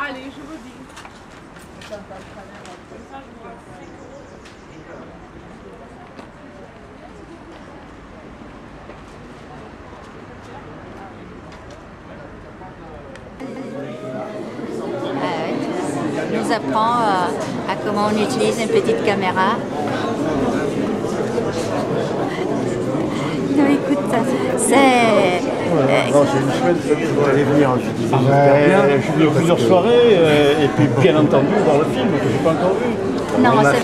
Allez, je vous dis. Il nous apprend à comment on utilise une petite caméra. Non, écoute, c'est... Non, j'ai une semaine, vous allez venir. Je disais, Je suis venu plusieurs soirées, et puis bien entendu voir le film que je n'ai pas encore vu. Non, c'est...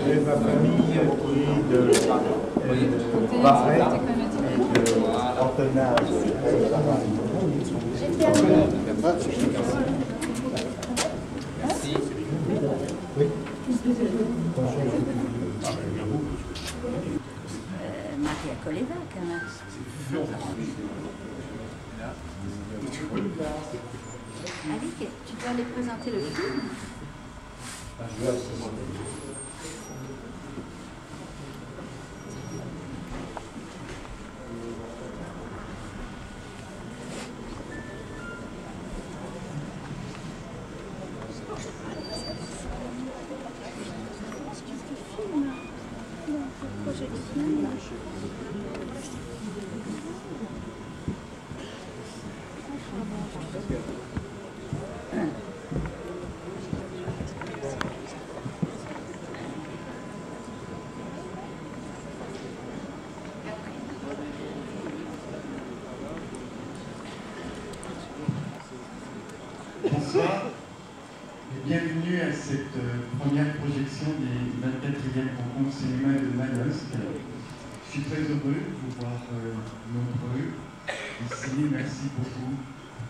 j'ai ma famille qui est de Barret et de Ortenaz. Oui. Maria Koleva, quand même. Ali, tu dois aller présenter le film. Bonsoir et bienvenue à cette première projection des 24e rencontres cinéma de Manosque. Je suis très heureux de vous voir nombreux ici. Merci beaucoup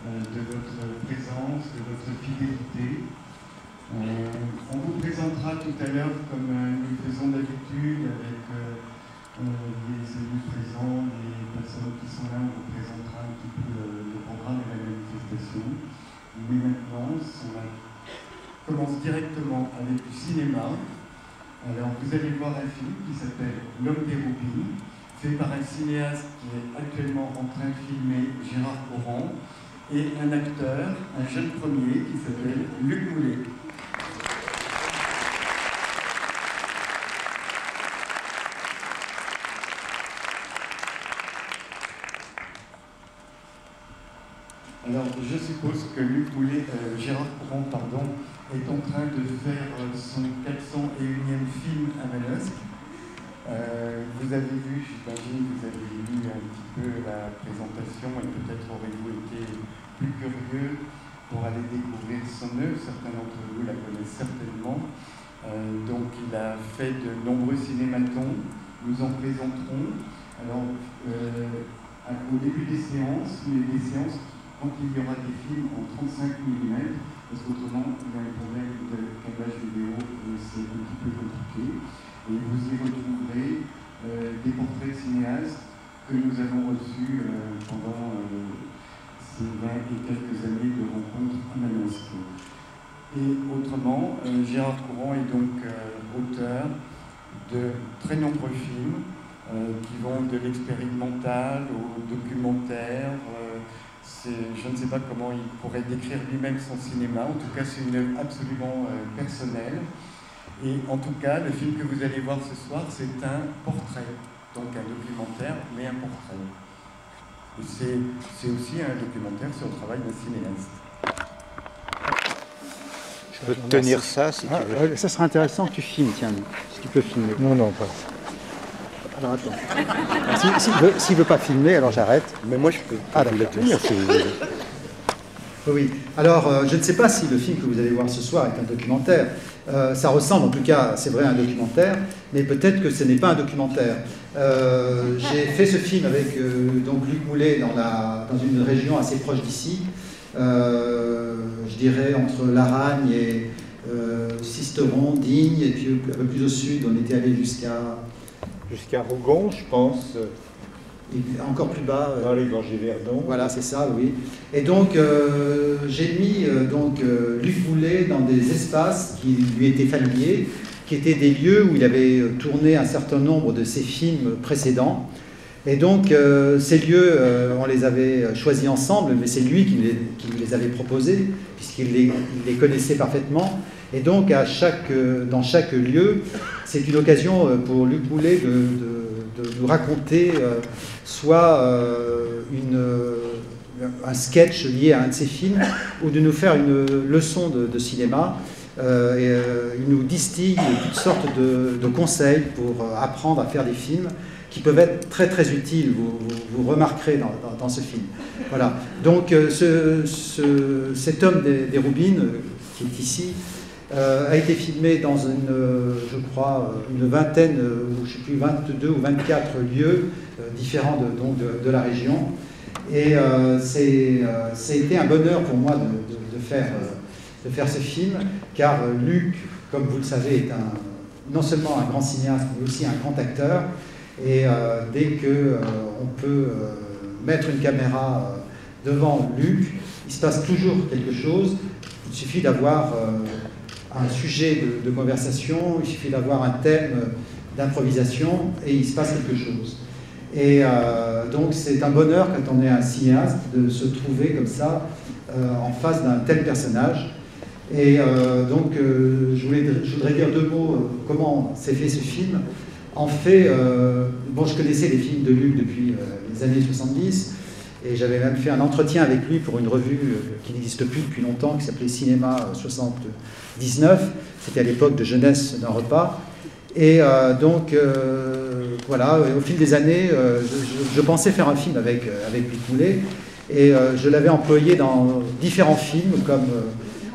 de votre présence, de votre fidélité. On vous présentera tout à l'heure, comme nous le faisons d'habitude, avec les élus présents, les personnes qui sont là, on vous présentera un petit peu le programme de la manifestation. Mais maintenant, on commence directement avec du cinéma. Alors, vous allez voir un film qui s'appelle L'Homme des Roubines, fait par un cinéaste qui est actuellement en train de filmer, Gérard Courant, et un acteur, un jeune premier, qui s'appelle Luc Moulet. Alors, je suppose que Gérard Courant, est en train de faire son 401e film à Manosque. Vous avez vu, j'imagine, vous avez lu un petit peu la présentation et peut-être aurez-vous été plus curieux pour aller découvrir son œuvre. Certains d'entre vous la connaissent certainement. Donc, il a fait de nombreux cinématons. Nous en présenterons. Alors, au début des séances, quand il y aura des films en 35 mm, parce qu'autrement, il y a un problème de câblage vidéo, c'est un petit peu compliqué. Et vous y retrouverez des portraits cinéastes que nous avons reçus pendant ces 20 et quelques années de rencontres à Manosque. Et autrement, Gérard Courant est donc auteur de très nombreux films qui vont de l'expérimental au documentaire. Je ne sais pas comment il pourrait décrire lui-même son cinéma. En tout cas, c'est une œuvre absolument personnelle. Et en tout cas, le film que vous allez voir ce soir, c'est un portrait. Donc un documentaire, mais un portrait. Et c'est aussi un documentaire sur le travail d'un cinéaste. Je peux te tenir ça si tu veux. Ça serait intéressant que tu filmes, tiens, si tu peux filmer. Non, pas. Alors attends. S'il veut pas filmer, alors j'arrête. Mais moi je peux le tenir si vous voulez. Oui. Alors, je ne sais pas si le film que vous allez voir ce soir est un documentaire. Ça ressemble, en tout cas, c'est vrai, à un documentaire, mais peut-être que ce n'est pas un documentaire. J'ai fait ce film avec donc Luc Moulet dans une région assez proche d'ici, je dirais entre Laragne et Sisteron, Digne, et puis un peu plus au sud, on était allé Jusqu'à Rougon, je pense. Et encore plus bas. Dans les Gorges Verdon. Voilà, c'est ça, oui. Et donc, j'ai mis Luc Moulet dans des espaces qui lui étaient familiers. qui étaient des lieux où il avait tourné un certain nombre de ses films précédents. Et donc, ces lieux, on les avait choisis ensemble, mais c'est lui qui les avait proposés, puisqu'il les connaissait parfaitement. Et donc, dans chaque lieu, c'est une occasion pour Luc Moulet de nous raconter soit un sketch lié à un de ses films, ou de nous faire une leçon de cinéma. Il nous distille toutes sortes de conseils pour apprendre à faire des films qui peuvent être très très utiles, vous remarquerez dans ce film. Voilà. Donc cet homme des Roubines, qui est ici, a été filmé dans je crois, une vingtaine, ou je ne sais plus, 22 ou 24 lieux différents de la région. Et ça a été un bonheur pour moi de faire ce film, car Luc, comme vous le savez, est non seulement un grand cinéaste, mais aussi un grand acteur. Et dès qu'on peut mettre une caméra devant Luc, il se passe toujours quelque chose. Il suffit d'avoir un sujet de conversation, il suffit d'avoir un thème d'improvisation, et il se passe quelque chose. Et donc c'est un bonheur quand on est un cinéaste de se trouver comme ça en face d'un tel personnage. Et donc je voudrais dire deux mots comment s'est fait ce film. En fait, bon, je connaissais les films de Luc depuis les années 70, et j'avais même fait un entretien avec lui pour une revue qui n'existe plus depuis longtemps, qui s'appelait Cinéma 79. C'était à l'époque de Jeunesse d'un repas. Et donc, voilà, au fil des années, je pensais faire un film avec Luc Moulet, et je l'avais employé dans différents films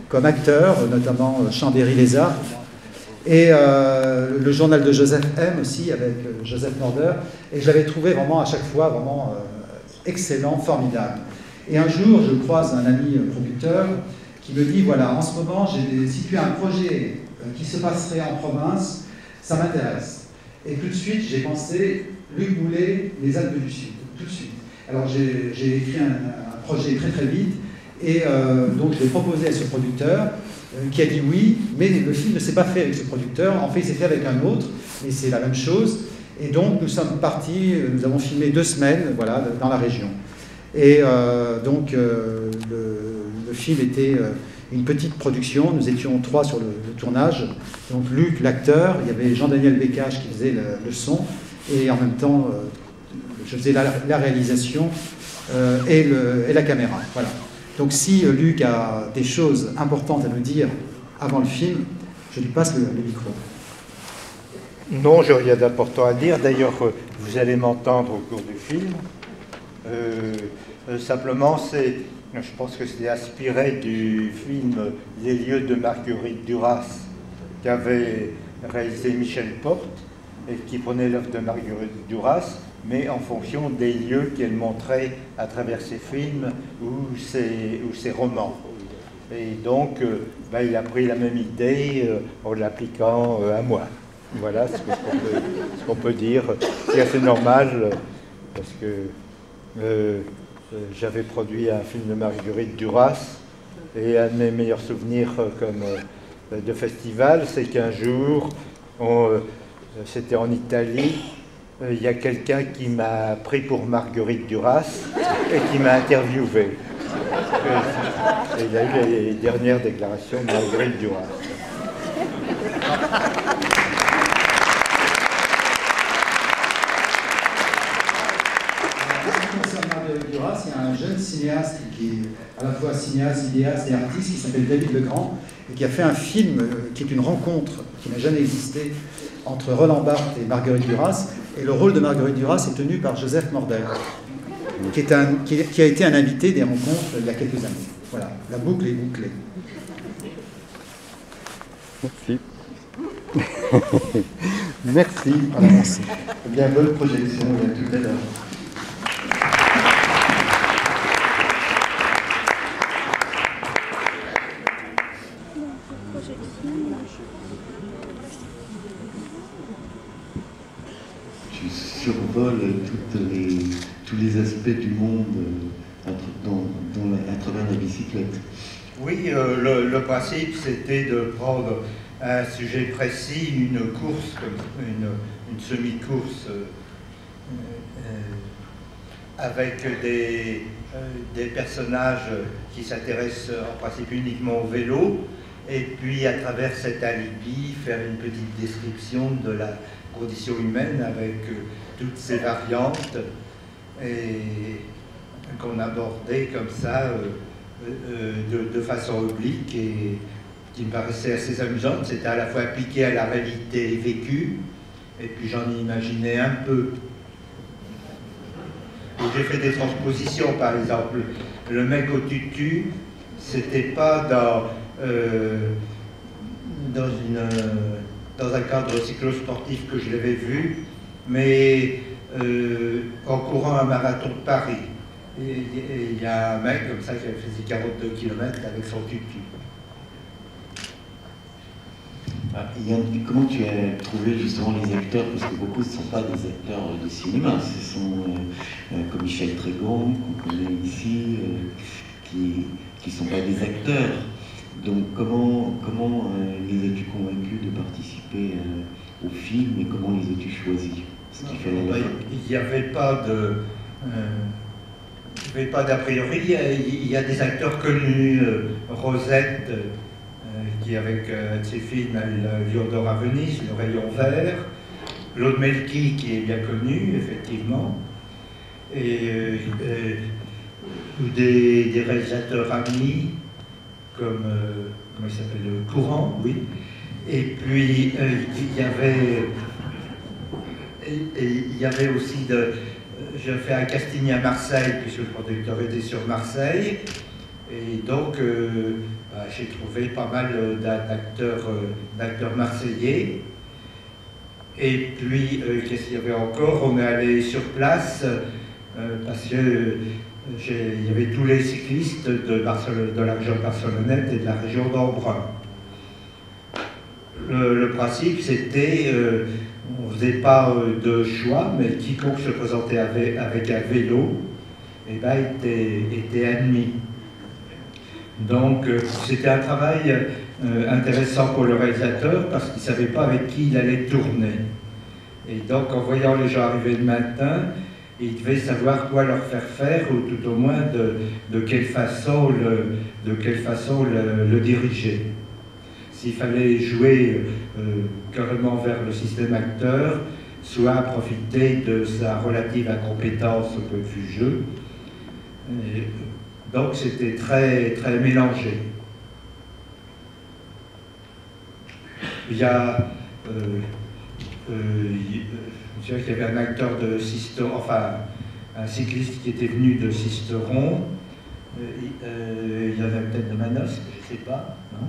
comme acteur, notamment Chambéry-les-Arts, et le journal de Joseph M aussi, avec Joseph Norder, et je l'avais trouvé vraiment à chaque fois vraiment excellent, formidable. Et un jour, je croise un ami producteur qui me dit, voilà, en ce moment, si tu as un projet qui se passerait en province, ça m'intéresse. Et tout de suite, j'ai pensé, Luc Moulet, les Alpes du Sud, tout de suite. Alors j'ai écrit un projet très très vite, et donc je l'ai proposé à ce producteur, qui a dit oui, mais le film ne s'est pas fait avec ce producteur. En fait, il s'est fait avec un autre, mais c'est la même chose. Et donc, nous sommes partis, nous avons filmé 2 semaines, voilà, dans la région. Et donc, le film était une petite production. Nous étions 3 sur le tournage. Donc, Luc, l'acteur, il y avait Jean-Daniel Bécage qui faisait le son, et en même temps, je faisais la réalisation et la caméra. Voilà. Donc si Luc a des choses importantes à nous dire avant le film, je lui passe le micro. Non, je n'ai rien d'important à dire. D'ailleurs, vous allez m'entendre au cours du film. Simplement, je pense que c'est inspiré du film Les lieux de Marguerite Duras qu'avait réalisé Michel Porte et qui prenait l'œuvre de Marguerite Duras, mais en fonction des lieux qu'elle montrait à travers ses films ou ses romans. Et donc, il a pris la même idée en l'appliquant à moi. Voilà ce qu'on peut dire. C'est assez normal, parce que j'avais produit un film de Marguerite Duras, et un de mes meilleurs souvenirs de festival, c'est qu'un jour, c'était en Italie, il y a quelqu'un qui m'a pris pour Marguerite Duras et qui m'a interviewé. Et il y a eu les dernières déclarations de Marguerite Duras. Concernant Marguerite Duras, il y a un jeune cinéaste qui est à la fois cinéaste, idéaste et artiste, qui s'appelle David Legrand, et qui a fait un film qui est une rencontre qui n'a jamais existé entre Roland Barthes et Marguerite Duras. Et le rôle de Marguerite Duras est tenu par Joseph Norder, qui a été un invité des rencontres il y a quelques années. Voilà, la boucle est bouclée. Merci. Merci. Voilà, merci. Eh bien, bonne projection, à tout à l'heure. Tu survoles tous les aspects du monde à travers la bicyclette. Oui, le principe, c'était de prendre un sujet précis, une course, une semi-course avec des personnages qui s'intéressent en principe uniquement au vélo, et puis à travers cet alibi faire une petite description de la condition humaine avec toutes ses variantes, et qu'on abordait comme ça de façon oblique et qui me paraissait assez amusante. C'était à la fois appliqué à la réalité vécue, et puis j'en imaginais un peu. Et j'ai fait des transpositions, par exemple, le mec au tutu, c'était pas dans un cadre cyclosportif que je l'avais vu, mais en courant un marathon de Paris. Et il y a un mec comme ça qui avait fait 42 km avec son tutu. Comment tu as trouvé justement les acteurs? Parce que beaucoup ne sont pas des acteurs de cinéma, ce sont comme Michel Trégon, qu'on connaît ici, qui ne sont pas des acteurs. Donc comment les as-tu convaincus de participer au film et comment les as-tu choisis? Il n'y avait pas d'a priori. Il y a des acteurs connus, Rosette, qui avec ses films Le Lion d'Or à Venise, Le Rayon Vert, Claude Melki, qui est bien connu, effectivement, et des réalisateurs amis, comme, comment il s'appelle, Courant, oui. Et puis, il y avait aussi j'ai fait un casting à Marseille, puisque le producteur était sur Marseille, et donc j'ai trouvé pas mal d'acteurs marseillais. Et puis, qu'est-ce qu'il y avait encore? On est allé sur place, parce que il y avait tous les cyclistes de la région barcelonaise et de la région d'Embrun. Le principe, c'était, on ne faisait pas de choix, mais quiconque se présentait avec un vélo, eh ben, était admis. Donc, c'était un travail intéressant pour le réalisateur, parce qu'il ne savait pas avec qui il allait tourner. Et donc, en voyant les gens arriver le matin, il devait savoir quoi leur faire faire, ou tout au moins de quelle façon le diriger. S'il fallait jouer carrément vers le système acteur, soit profiter de sa relative incompétence au point de vue jeu. Et donc c'était très, très mélangé. Il y a... je dirais qu'il y avait un acteur de Sisteron, enfin un cycliste qui était venu de Sisteron. Il y en avait peut-être de Manosque, je ne sais pas, non?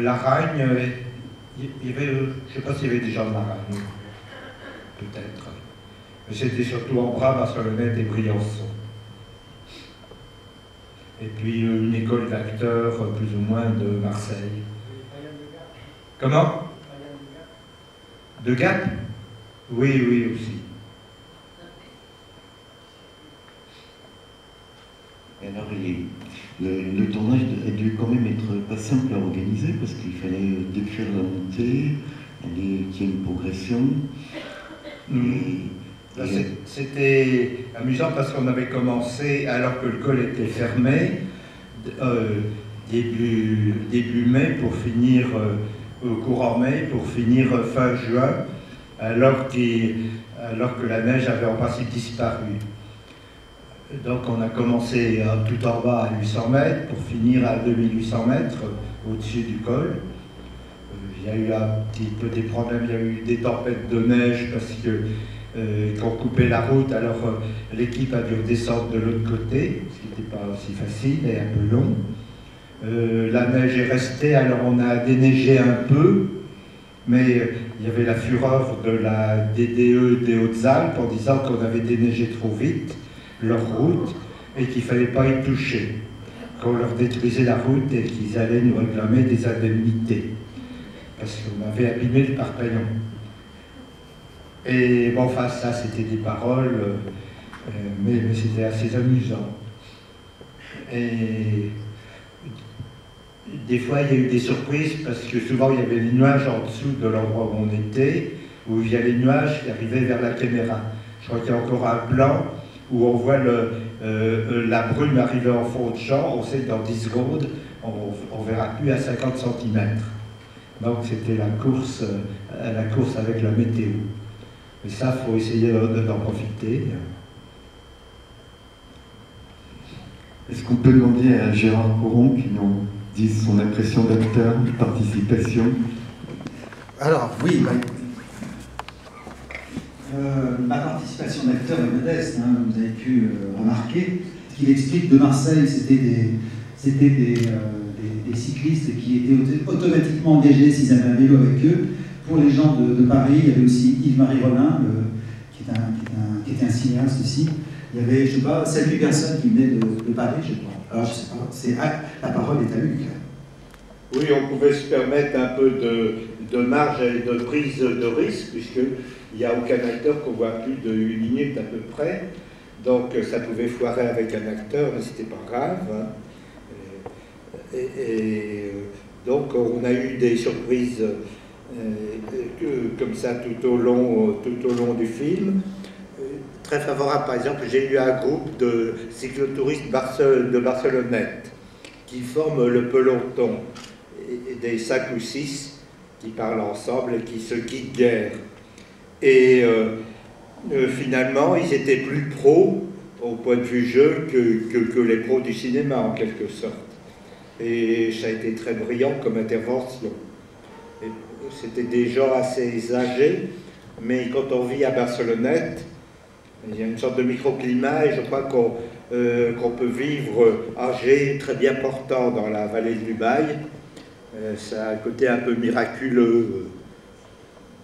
Laragne, il y avait, je ne sais pas s'il y avait des gens de Laragne, peut-être. Mais c'était surtout Embrun, Barcelonnette et Briançon. Et puis une école d'acteurs plus ou moins de Marseille. Comment? De Gap? Oui, oui aussi. Et alors, le tournage a dû quand même être pas simple à organiser parce qu'il fallait décrire la montée, qu'il y ait une progression. C'était amusant parce qu'on avait commencé alors que le col était fermé, début mai pour finir, courant mai pour finir fin juin, alors que la neige avait en principe disparu. Donc on a commencé tout en bas à 800 mètres pour finir à 2800 mètres au-dessus du col. Il y a eu un petit peu des problèmes, il y a eu des tempêtes de neige parce que qu'on coupait la route, alors l'équipe a dû redescendre de l'autre côté, ce qui n'était pas aussi facile et un peu long. La neige est restée, alors on a déneigé un peu, mais il y avait la fureur de la DDE des Hautes-Alpes en disant qu'on avait déneigé trop vite leur route et qu'il ne fallait pas y toucher, qu'on leur détruisait la route et qu'ils allaient nous réclamer des indemnités parce qu'on avait abîmé le parpaillon. Et bon, enfin ça c'était des paroles, mais c'était assez amusant. Et des fois, il y a eu des surprises parce que souvent, il y avait des nuages en dessous de l'endroit où on était, où il y a les nuages qui arrivaient vers la caméra. Je crois qu'il y a encore un plan où on voit la brume arriver en fond de champ. On sait que dans 10 secondes, on ne verra plus à 50 cm. Donc, c'était la course avec la météo. Et ça, il faut essayer d'en profiter. Est-ce qu'on peut demander à Gérard Coron qui nous dise son impression d'acteur, de participation? Alors, oui, ma participation d'acteur est modeste, hein, vous avez pu remarquer. Ce qu'il explique de Marseille, c'était des cyclistes qui étaient automatiquement engagés s'ils avaient un vélo avec eux. Pour les gens de Paris, il y avait aussi Yves-Marie Rollin, qui était un cinéaste aussi. Il y avait, je ne sais pas, 7-8 personnes qui venaient de Paris, je crois. Alors, je ne sais pas, la parole est à Luc. Oui, on pouvait se permettre un peu de marge et de prise de risque, puisqu'il n'y a aucun acteur qu'on voit plus de 1 minute à peu près. Donc, ça pouvait foirer avec un acteur, mais c'était pas grave. Hein. Donc, on a eu des surprises comme ça tout au long du film. Très favorable, par exemple, j'ai eu un groupe de cyclotouristes de Barcelonnette qui forment le peloton, et des 5 ou 6 qui parlent ensemble et qui se quittent guère. Et finalement, ils étaient plus pros au point de vue jeu que les pros du cinéma, en quelque sorte. Et ça a été très brillant comme intervention. C'était des gens assez âgés, mais quand on vit à Barcelonnette, il y a une sorte de microclimat et je crois qu'on peut vivre âgé, très bien portant dans la vallée de l'Ubaye. Ça a un côté un peu miraculeux.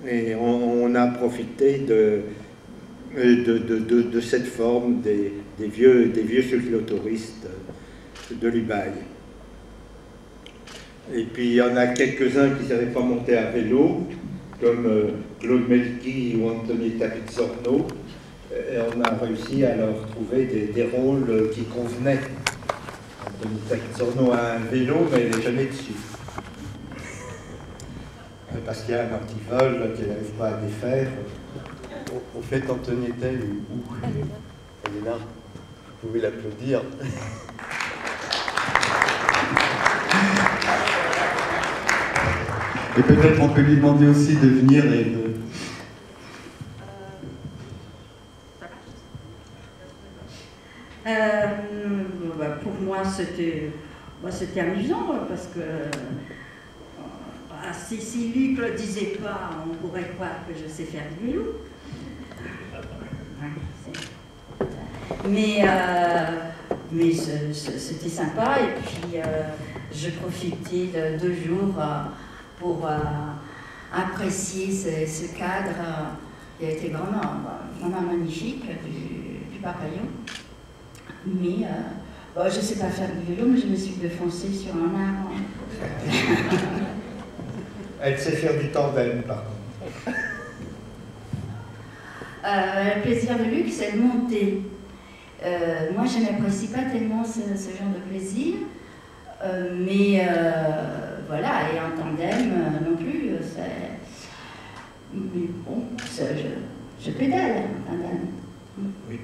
Et on a profité de cette forme des vieux cyclotouristes de l'Ubaye. Et puis il y en a quelques-uns qui ne savaient pas monter à vélo, comme Claude Melki ou Antonietta Pizzorno. Et on a réussi à leur trouver des rôles qui convenaient. Antonietta Pizzorno a un vélo, mais elle n'est jamais dessus. Parce qu'il y a un antivol qu'elle n'arrive pas à défaire. Au fait, Antonietta, elle est où? Elle est là. Vous pouvez l'applaudir. Et peut-être on peut lui demander aussi de venir et de... Pour moi, c'était amusant parce que si Luc ne le disait pas, on pourrait croire que je sais faire du vélo. Mais c'était sympa et puis je profitais de 2 jours pour apprécier ce cadre qui a été vraiment magnifique du Papillon. Mais je ne sais pas faire du vélo, mais je me suis défoncée sur un arbre. Elle sait faire du tandem, par contre. Le plaisir de Luc, c'est de monter. Moi, je n'apprécie pas tellement ce genre de plaisir, mais voilà, et en tandem non plus. Mais bon, je pédale en tandem. Oui.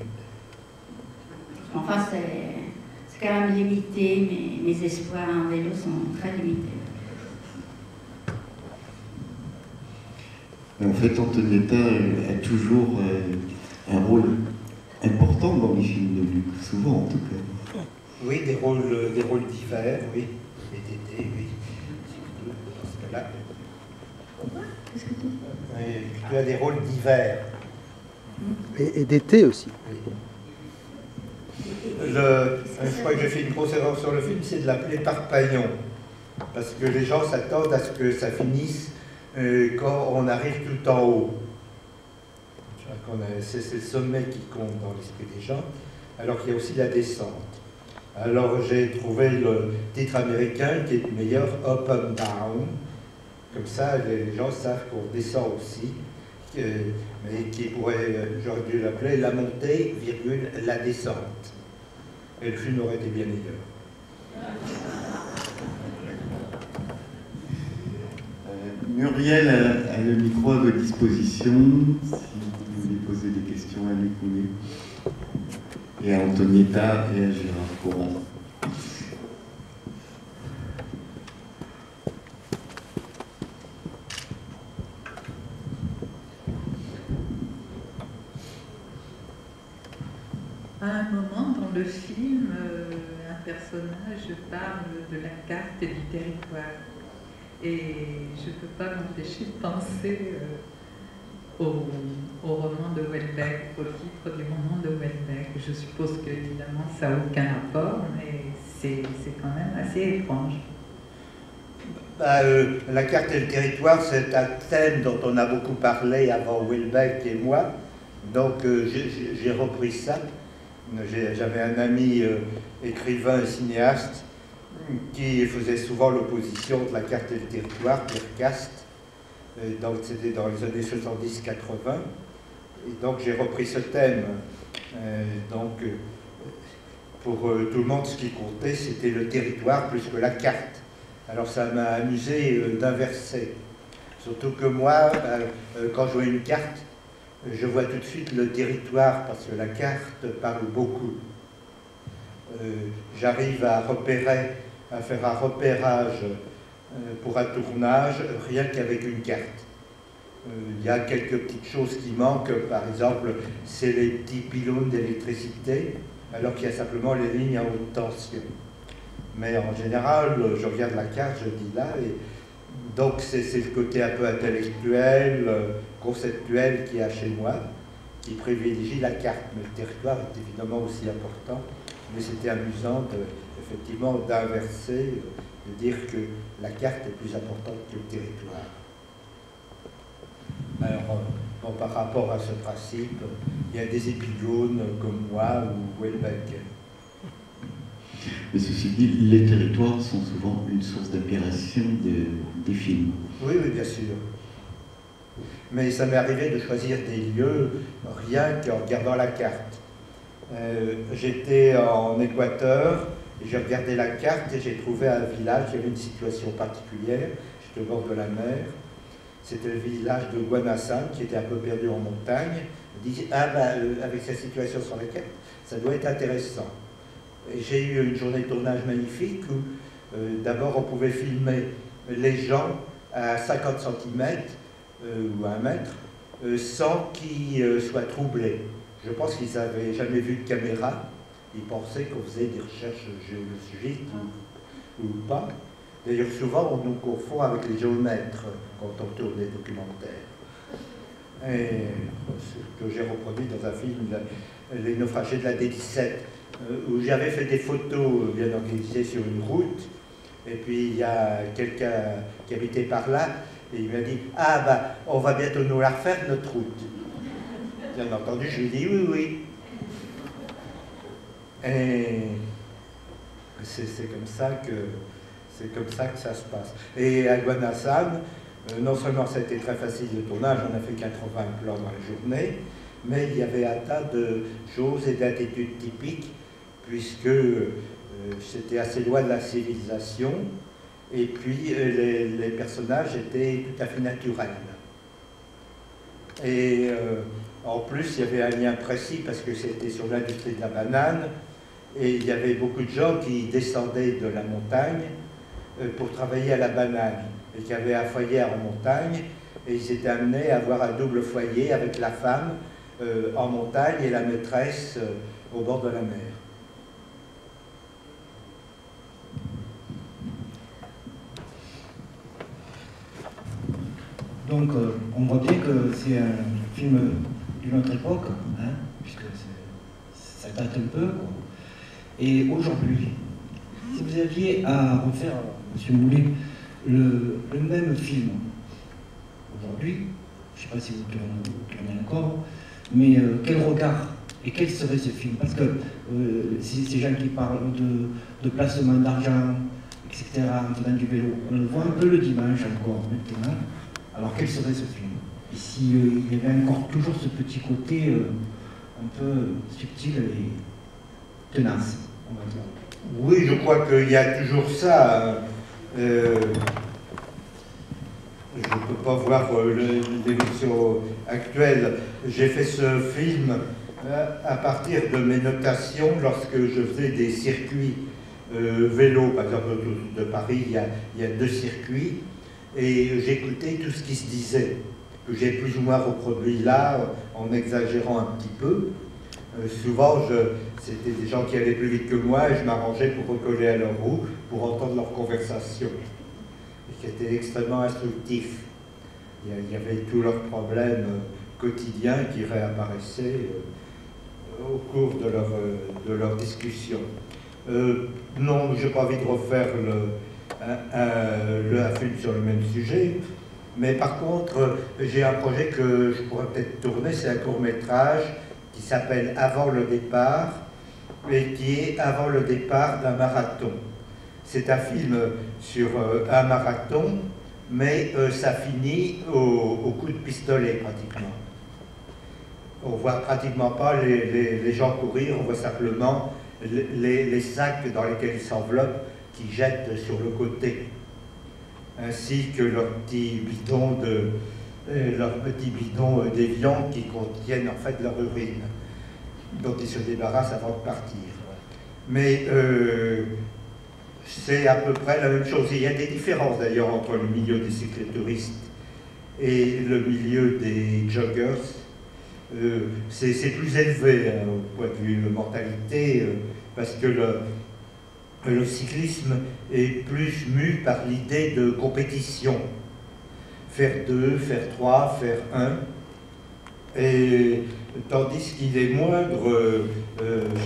Enfin, c'est quand même limité, mes espoirs en vélo sont très limités. En fait, Antonietta a toujours un rôle important dans les films de Luc, souvent en tout cas. Oui, des rôles divers, oui. Et d'été, oui. Parce que là, Qu'est-ce que tu dis? tu as des rôles divers. Et d'été aussi. Oui. Je crois que j'ai fait une grosse erreur sur le film, c'est de l'appeler Parpaillon. Parce que les gens s'attendent à ce que ça finisse quand on arrive tout en haut. C'est le sommet qui compte dans l'esprit des gens, alors qu'il y a aussi la descente. Alors j'ai trouvé le titre américain qui est meilleur, Up and Down. Comme ça, les gens savent qu'on descend aussi, mais qui pourrait, j'aurais dû l'appeler la montée, virgule, la descente. Et le film aurait été bien meilleur. Muriel a le micro à votre disposition, si vous voulez poser des questions à Luc Moulet, et à Antonietta et à Gérard Courant. À un moment dans le film, un personnage parle de la carte et du territoire. Et je ne peux pas m'empêcher de penser au roman de Houellebecq, au titre du roman de Houellebecq. Je suppose qu'évidemment ça n'a aucun rapport, mais c'est quand même assez étrange. La carte et le territoire, c'est un thème dont on a beaucoup parlé avant Houellebecq et moi. Donc j'ai repris ça. J'avais un ami écrivain et cinéaste qui faisait souvent l'opposition de la carte et le territoire, Pierre Cast. Donc c'était dans les années 70-80. Et donc j'ai repris ce thème. Pour tout le monde, ce qui comptait, c'était le territoire plus que la carte. Alors ça m'a amusé d'inverser. Surtout que moi, quand je vois une carte, je vois tout de suite le territoire parce que la carte parle beaucoup. J'arrive à faire un repérage pour un tournage rien qu'avec une carte. Il y a quelques petites choses qui manquent, par exemple, c'est les petits pylônes d'électricité, alors qu'il y a simplement les lignes à haute tension. Mais en général, je regarde la carte, je dis là, et donc c'est le côté un peu intellectuel, conceptuel qu'il y a chez moi, qui privilégie la carte. Mais le territoire est évidemment aussi important, mais c'était amusant effectivement d'inverser, de dire que la carte est plus importante que le territoire. Alors, bon, par rapport à ce principe, il y a des épigones comme moi ou Houellebecq. Mais ceci dit, les territoires sont souvent une source d'inspiration des films. Oui, oui, bien sûr. Mais ça m'est arrivé de choisir des lieux rien qu'en regardant la carte. J'étais en Équateur, et j'ai regardé la carte et j'ai trouvé un village, il y avait une situation particulière, j'étais au bord de la mer. C'était le village de Guanasan qui était un peu perdu en montagne. Je me dis, avec cette situation sur la carte, ça doit être intéressant. J'ai eu une journée de tournage magnifique où d'abord on pouvait filmer les gens à 50 cm ou à 1 mètre sans qu'ils soient troublés. Je pense qu'ils n'avaient jamais vu de caméra. Ils pensaient qu'on faisait des recherches géologiques ou pas. D'ailleurs, souvent on nous confond avec les géomètres quand on tourne des documentaires. Et ce que j'ai reproduit dans un film, Les naufragés de la D17, où j'avais fait des photos bien organisées sur une route, et puis il y a quelqu'un qui habitait par là, et il m'a dit « Ah bah, on va bientôt nous la refaire, notre route. » Bien entendu, je lui ai dit « Oui, oui. » Et c'est comme ça que ça se passe. Et à Guanasan, non seulement ça a été très facile le tournage, on a fait 80 plans dans la journée, mais il y avait un tas de choses et d'attitudes typiques, puisque c'était assez loin de la civilisation, et puis les personnages étaient tout à fait naturels. Et en plus, il y avait un lien précis, parce que c'était sur l'industrie de la banane, et il y avait beaucoup de gens qui descendaient de la montagne pour travailler à la banane, et qui avaient un foyer en montagne, et ils étaient amenés à avoir un double foyer avec la femme en montagne et la maîtresse au bord de la mer. Donc on voit bien que c'est un film d'une autre époque, hein, puisque ça date un peu, quoi. Et aujourd'hui, si vous aviez à refaire, M. Moulet, le même film, aujourd'hui, je ne sais pas si vous tournez encore, mais quel regard et quel serait ce film? Parce que ces gens qui parlent de placement d'argent, etc., en faisant du vélo, on le voit un peu le dimanche encore maintenant. Alors quel serait ce film? Et s'il y avait encore toujours ce petit côté un peu subtil et tenace, on va dire. Oui, je crois qu'il y a toujours ça. je ne peux pas voir l'évolution actuelle. J'ai fait ce film à partir de mes notations lorsque je faisais des circuits vélo, par exemple autour de Paris, il y a 2 circuits, et j'écoutais tout ce qui se disait, que j'ai plus ou moins reproduit là, en exagérant un petit peu. Souvent, c'était des gens qui allaient plus vite que moi, et je m'arrangeais pour recoller à leur roue, pour entendre leur conversation, et qui était extrêmement instructif. Il y avait tous leurs problèmes quotidiens qui réapparaissaient au cours de leur discussion. Non, je n'ai pas envie de refaire un film sur le même sujet, mais par contre, j'ai un projet que je pourrais peut-être tourner, c'est un court-métrage qui s'appelle « Avant le départ » et qui est avant le départ d'un marathon. C'est un film sur un marathon, mais ça finit au coup de pistolet pratiquement. On ne voit pratiquement pas les gens courir, on voit simplement les sacs dans lesquels ils s'enveloppent qui jettent sur le côté, ainsi que leurs petits bidons d'évian qui contiennent en fait leur urine, dont ils se débarrassent avant de partir. Mais c'est à peu près la même chose. Il y a des différences d'ailleurs entre le milieu des cyclotouristes et le milieu des joggers. C'est plus élevé au point de vue de mentalité, parce que le cyclisme est plus mu par l'idée de compétition. Faire 2, faire 3, faire 1. Et tandis qu'il est moindre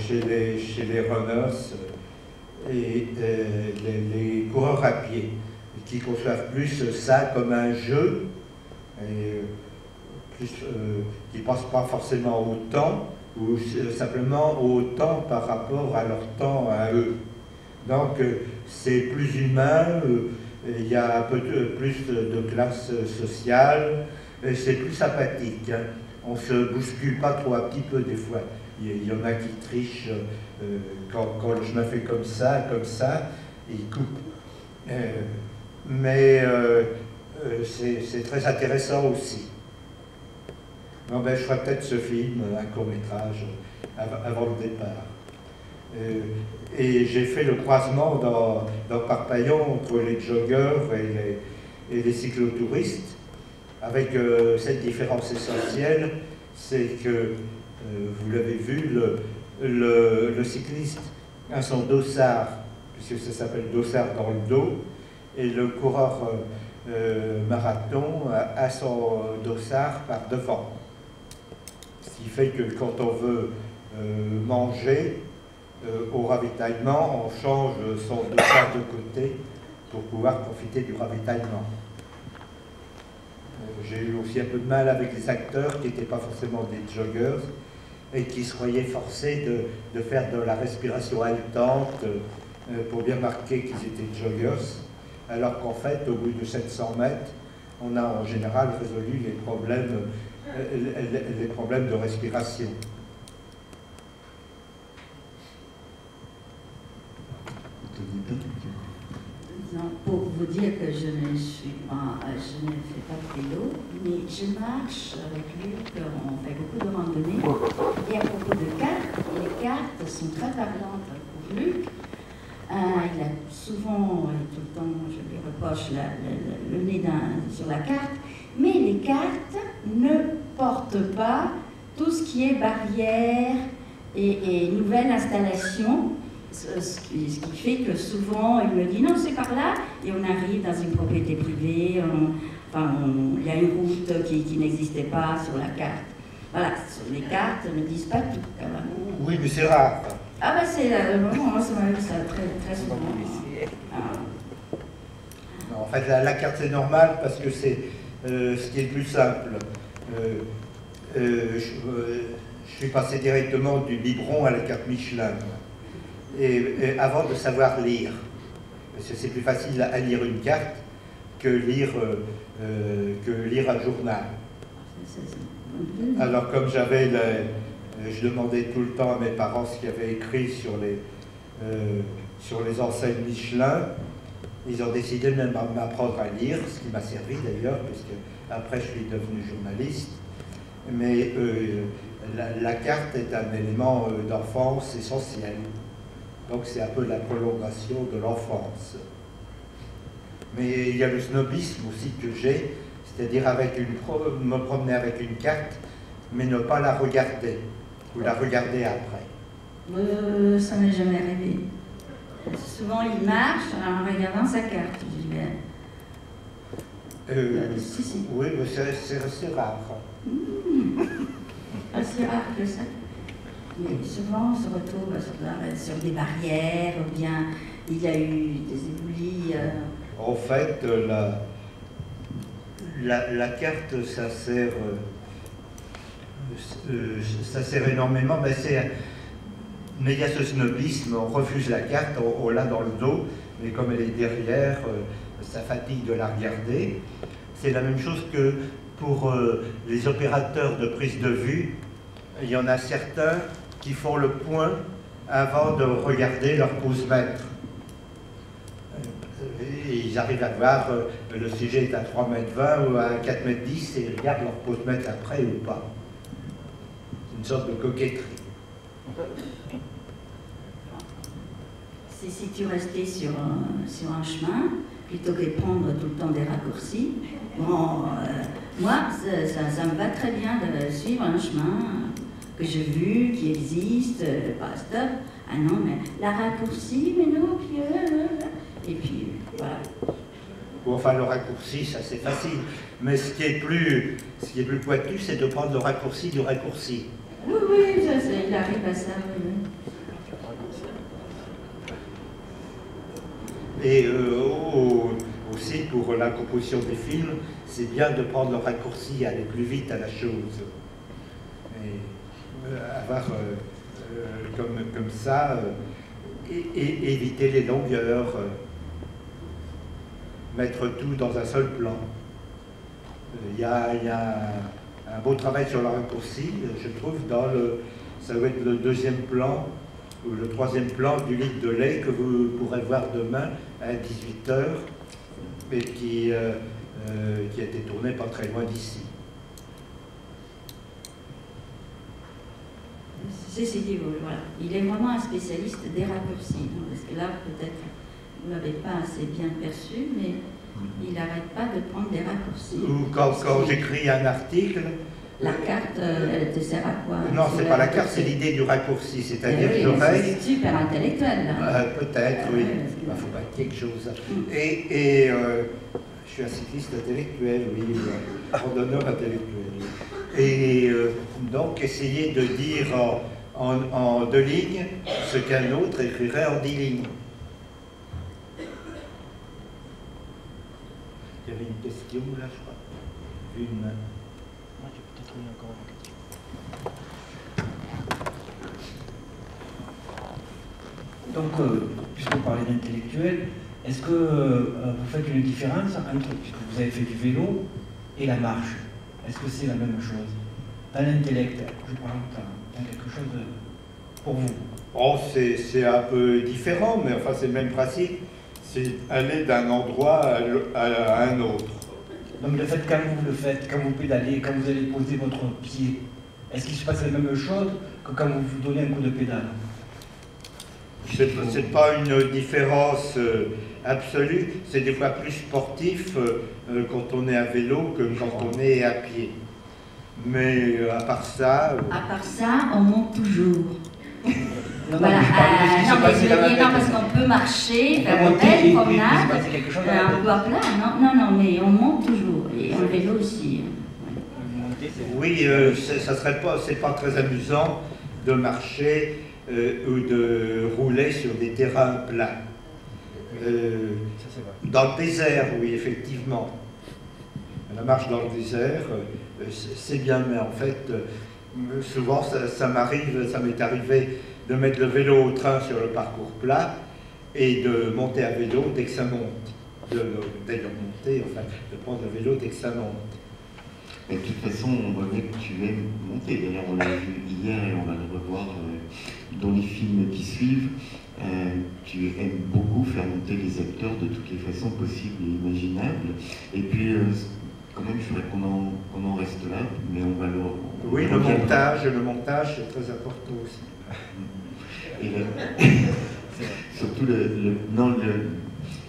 chez les runners et les coureurs à pied, qui conçoivent plus ça comme un jeu, et qui ne pensent pas forcément au temps, ou simplement au temps par rapport à leur temps à eux. Donc c'est plus humain, il y a un peu plus de classe sociale, c'est plus sympathique. Hein. On ne se bouscule pas trop, un petit peu des fois. Il y en a qui trichent quand le chemin fait comme ça, ils coupent. Mais c'est très intéressant aussi. Non, ben, je ferai peut-être ce film, un court-métrage, avant le départ. Et j'ai fait le croisement dans Parpaillon entre les joggeurs et les cyclotouristes, avec cette différence essentielle, c'est que, vous l'avez vu, le cycliste a son dossard, puisque ça s'appelle dossard dans le dos, et le coureur marathon a son dossard par devant. Ce qui fait que quand on veut manger, au ravitaillement, on change son dossard de côté pour pouvoir profiter du ravitaillement. J'ai eu aussi un peu de mal avec les acteurs qui n'étaient pas forcément des joggers et qui se croyaient forcés de faire de la respiration haletante pour bien marquer qu'ils étaient joggers, alors qu'en fait, au bout de 700 mètres, on a en général résolu les problèmes de respiration. Non, pour vous dire que je ne fais pas de vélo, mais je marche avec Luc, on fait beaucoup de randonnées. Et à propos de cartes, les cartes sont très parlantes pour Luc. Il a souvent, tout le temps, je lui reproche le nez sur la carte, mais les cartes ne portent pas tout ce qui est barrière et nouvelle installation. Ce qui fait que souvent, il me dit non, c'est par là, et on arrive dans une propriété privée, il y a une route qui n'existait pas sur la carte. Voilà, les cartes ne disent pas tout, quand même. Oui, mais c'est rare. Ah ben c'est moi ça m'arrive ça très souvent. Non, en fait, la carte c'est normal parce que c'est ce qui est le plus simple. Je suis passé directement du biberon à la carte Michelin. Et avant de savoir lire, parce que c'est plus facile à lire une carte que lire un journal. Alors comme je demandais tout le temps à mes parents ce qu'il y avait écrit sur les enseignes Michelin, Ils ont décidé de m'apprendre à lire, ce qui m'a servi d'ailleurs, puisque après je suis devenu journaliste. Mais la carte est un élément d'enfance essentiel. Donc c'est un peu la prolongation de l'enfance. Mais il y a le snobisme aussi que j'ai, c'est-à-dire me promener avec une carte, mais ne pas la regarder, ou la regarder après. Ça m'est jamais arrivé. Souvent, il marche en regardant sa carte. Je dis, si. Oui, mais c'est rare. Assez rare que ça. Mais souvent, on se retrouve sur des barrières, ou bien il y a eu des éboulis. En fait, la carte, ça sert énormément, mais il y a ce snobisme, on refuse la carte, on l'a dans le dos, mais comme elle est derrière, ça fatigue de la regarder. C'est la même chose que pour les opérateurs de prise de vue. Il y en a certains qui font le point avant de regarder leur pose-mètre. Ils arrivent à voir le sujet est à 3,20 m ou à 4,10 m et ils regardent leur pose-mètre après ou pas. C'est une sorte de coquetterie. Si tu restais sur un chemin, plutôt que de prendre tout le temps des raccourcis, bon, moi, ça me va très bien de suivre un chemin que j'ai vu, qui existe, pas stop. Ah non, mais la raccourci, mais non, puis... et puis, voilà. Bon, enfin, le raccourci, ça c'est facile. Mais ce qui est plus pointu, c'est de prendre le raccourci du raccourci. Oui, il arrive à ça, oui. Et aussi, pour la composition des films, c'est bien de prendre le raccourci, aller plus vite à la chose. Et avoir comme ça, et éviter les longueurs, mettre tout dans un seul plan. Il y a un beau travail sur le raccourci, je trouve, ça va être le deuxième plan, ou le troisième plan du litre de lait que vous pourrez voir demain à 18 h et qui a été tourné pas très loin d'ici. Voilà. Il est vraiment un spécialiste des raccourcis, parce que là, peut-être, vous ne l'avez pas assez bien perçu, mais il n'arrête pas de prendre des raccourcis. Ou quand j'écris un article... La carte, elle te sert à quoi? Non, c'est pas la carte, c'est l'idée du raccourci, c'est-à-dire que j'aurais... C'est super intellectuel, là. Peut-être, oui. Il faut pas quelque chose. Et je suis un cycliste intellectuel, oui, randonneur intellectuel. Et donc, essayer de dire en 2 lignes ce qu'un autre écrirait en 10 lignes. Il y avait une question là, je crois. Une main. Moi, j'ai peut-être eu encore une question. Donc, puisque vous parlez d'intellectuel, est-ce que vous faites une différence entre, puisque vous avez fait du vélo, et la marche? Est-ce que c'est la même chose? Dans l'intellect, je parle dans quelque chose pour vous. Oh, c'est un peu différent, mais enfin c'est le même principe. C'est aller d'un endroit à un autre. Donc le fait, quand vous le faites, quand vous pédalez, quand vous allez poser votre pied, est-ce qu'il se passe la même chose que quand vous vous donnez un coup de pédale? C'est pas une différence absolue, c'est des fois plus sportif quand on est à vélo que quand on est à pied. Mais à part ça... À part ça, on monte toujours. Non, voilà. Non, parce qu'on peut marcher, faire une belle promenade, un peu à plat. Non, mais on monte toujours. Et en vélo aussi. Oui, c'est pas très amusant de marcher ou de rouler sur des terrains plats. Dans le désert, oui, effectivement. La marche dans le désert, c'est bien, mais en fait, souvent, ça m'est arrivé de mettre le vélo au train sur le parcours plat et de monter à vélo dès que ça monte. D'ailleurs monter, enfin, de prendre le vélo dès que ça monte. Mais de toute façon, on voit bien que tu aimes monter. D'ailleurs, on l'a vu hier et on va le revoir dans les films qui suivent, tu aimes beaucoup faire monter les acteurs de toutes les façons possibles et imaginables. Et puis, quand même, je voudrais qu'on en reste là, mais on va le... Oui, le montage est très important aussi. Et surtout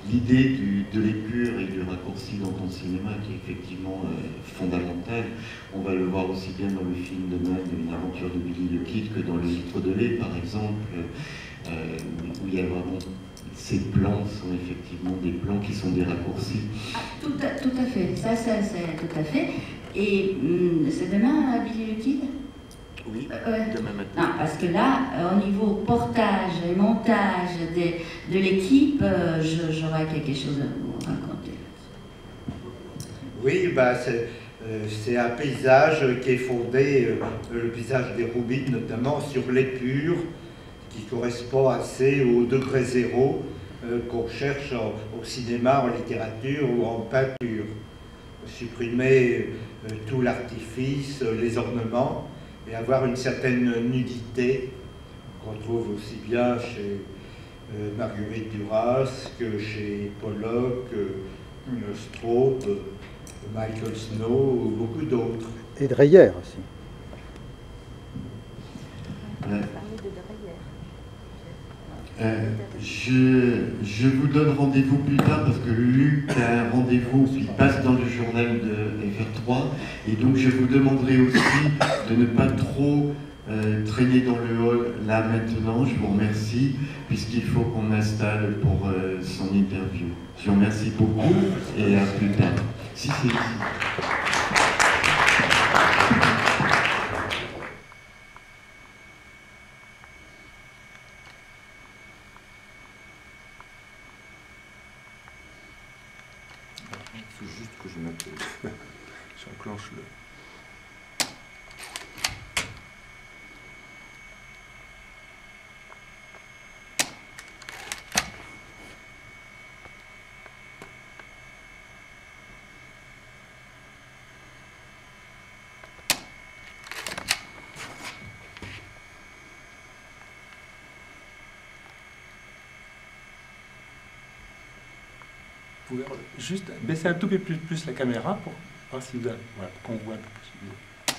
l'idée de l'épure et du raccourci dans ton cinéma qui est effectivement fondamental. On va le voir aussi bien dans le film de Magne, Une aventure de Billy le Kid, que dans Le litre de lait, par exemple, où il y a vraiment... Ces plans sont effectivement des plans qui sont des raccourcis. Ah, tout à fait, ça c'est tout à fait. Et c'est demain, Billy le Kid? Oui, demain matin. Non, parce que là, au niveau portage et montage de l'équipe, j'aurai quelque chose à vous raconter. Oui, bah, c'est un paysage qui est fondé, le paysage des Roubines notamment, sur l'épure, qui correspond assez au degré zéro qu'on cherche au cinéma, en littérature ou en peinture. Supprimer tout l'artifice, les ornements, et avoir une certaine nudité qu'on trouve aussi bien chez Marguerite Duras que chez Pollock, Straub, Michael Snow ou beaucoup d'autres. Et Dreyer aussi. Je vous donne rendez-vous plus tard parce que Luc a un rendez-vous qui passe dans le journal de FR3 et donc je vous demanderai aussi de ne pas trop traîner dans le hall là maintenant. Je vous remercie puisqu'il faut qu'on m'installe pour son interview. Je vous remercie beaucoup et à plus tard. Si c'est ici. Il faut juste que je mette, j'enclenche le... Vous pouvez juste baisser un tout petit peu plus la caméra pour voir si vous avez, voilà, qu'on voit un peu plus.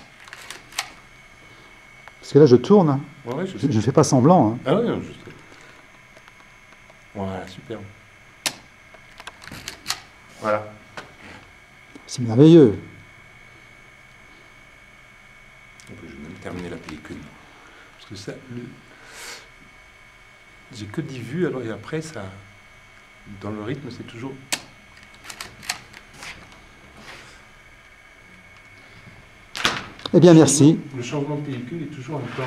Parce que là, je tourne. Hein. Ouais, je ne fais pas semblant. Hein. Ah oui, non, juste. Voilà, super. Voilà. C'est merveilleux. Je vais même terminer la pellicule. Parce que ça, j'ai que 10 vues, alors et après, ça, dans le rythme, c'est toujours... Eh bien, merci. Le changement de pellicule est toujours un temps...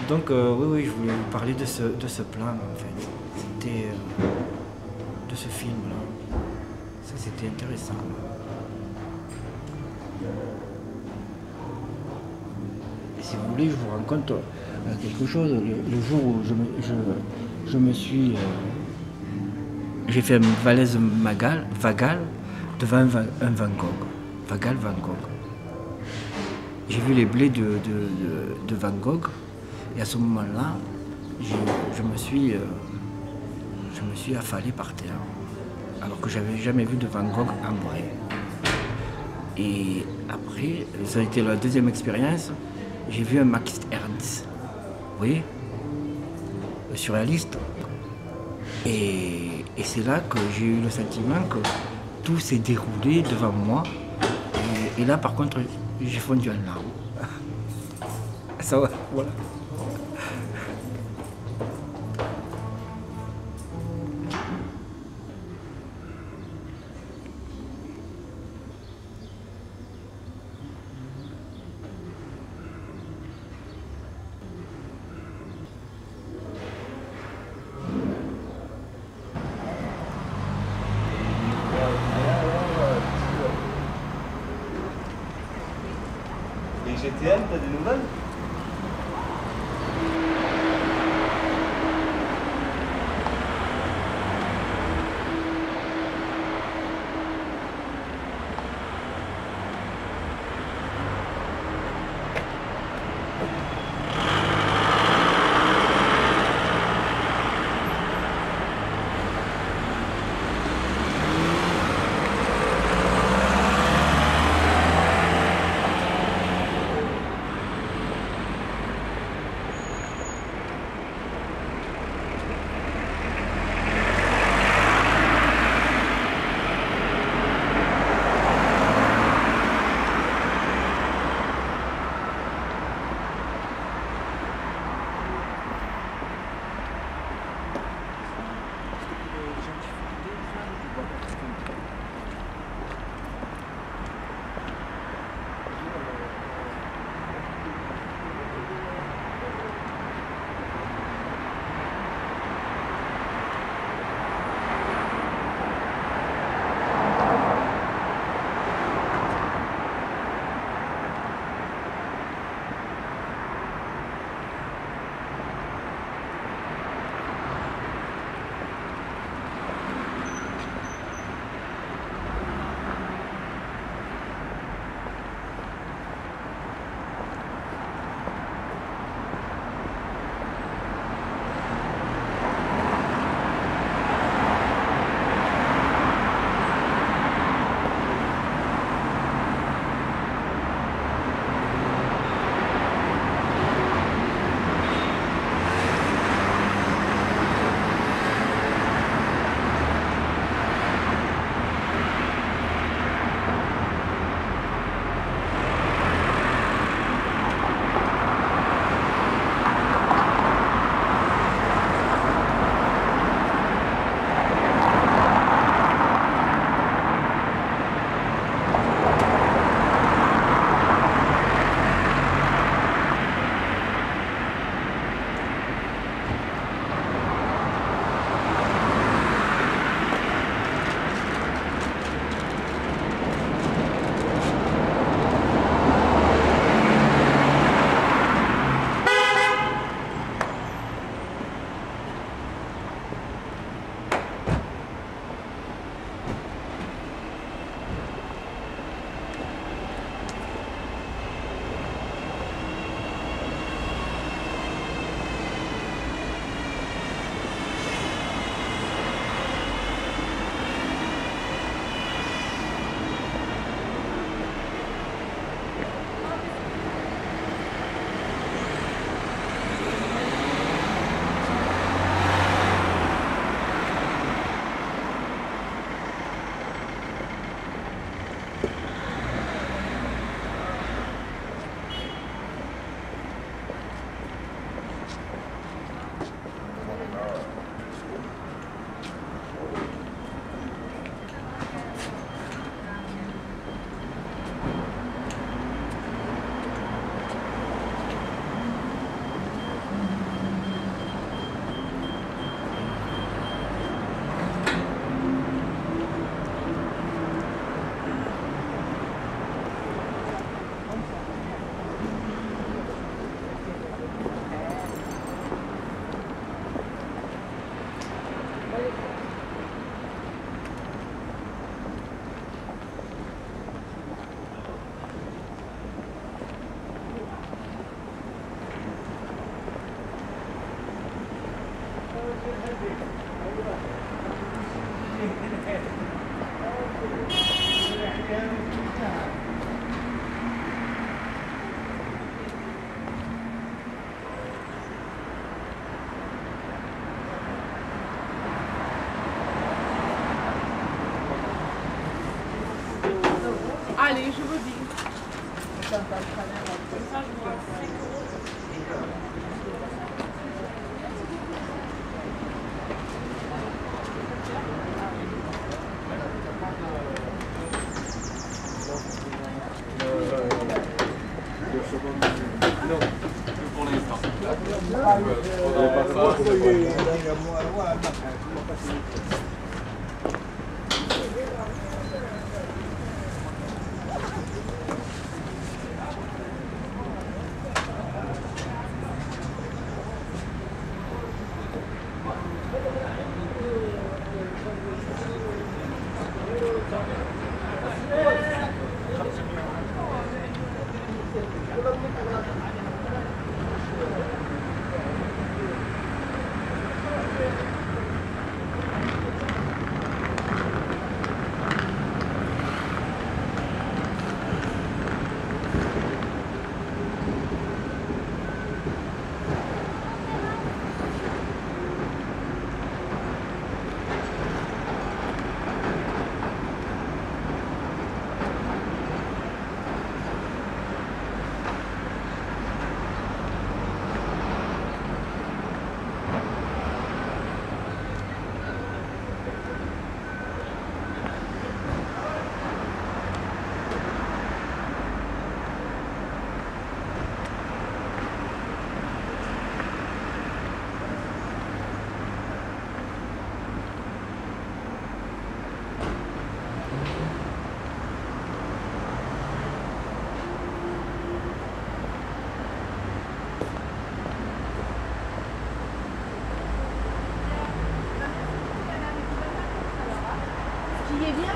Donc oui, je voulais vous parler de ce plan, en fait. C'était de ce film-là. Ça, c'était intéressant. Et si vous voulez, je vous raconte quelque chose. Le jour où je me suis... j'ai fait un valise vagale devant un Van Gogh. Van Gogh. J'ai vu les blés de Van Gogh. Et à ce moment-là, je me suis affalé par terre, alors que j'avais jamais vu de Van Gogh en vrai. Et après, ça a été la deuxième expérience, j'ai vu un Max Ernst, vous voyez, le surréaliste. Et c'est là que j'ai eu le sentiment que tout s'est déroulé devant moi. Et là, par contre, j'ai fondu en larmes. Ça va, voilà. GTL, t'as des nouvelles? Allez, je vous dis. Comme ça, je vois. Non, que pour l'instant. Qui est bien?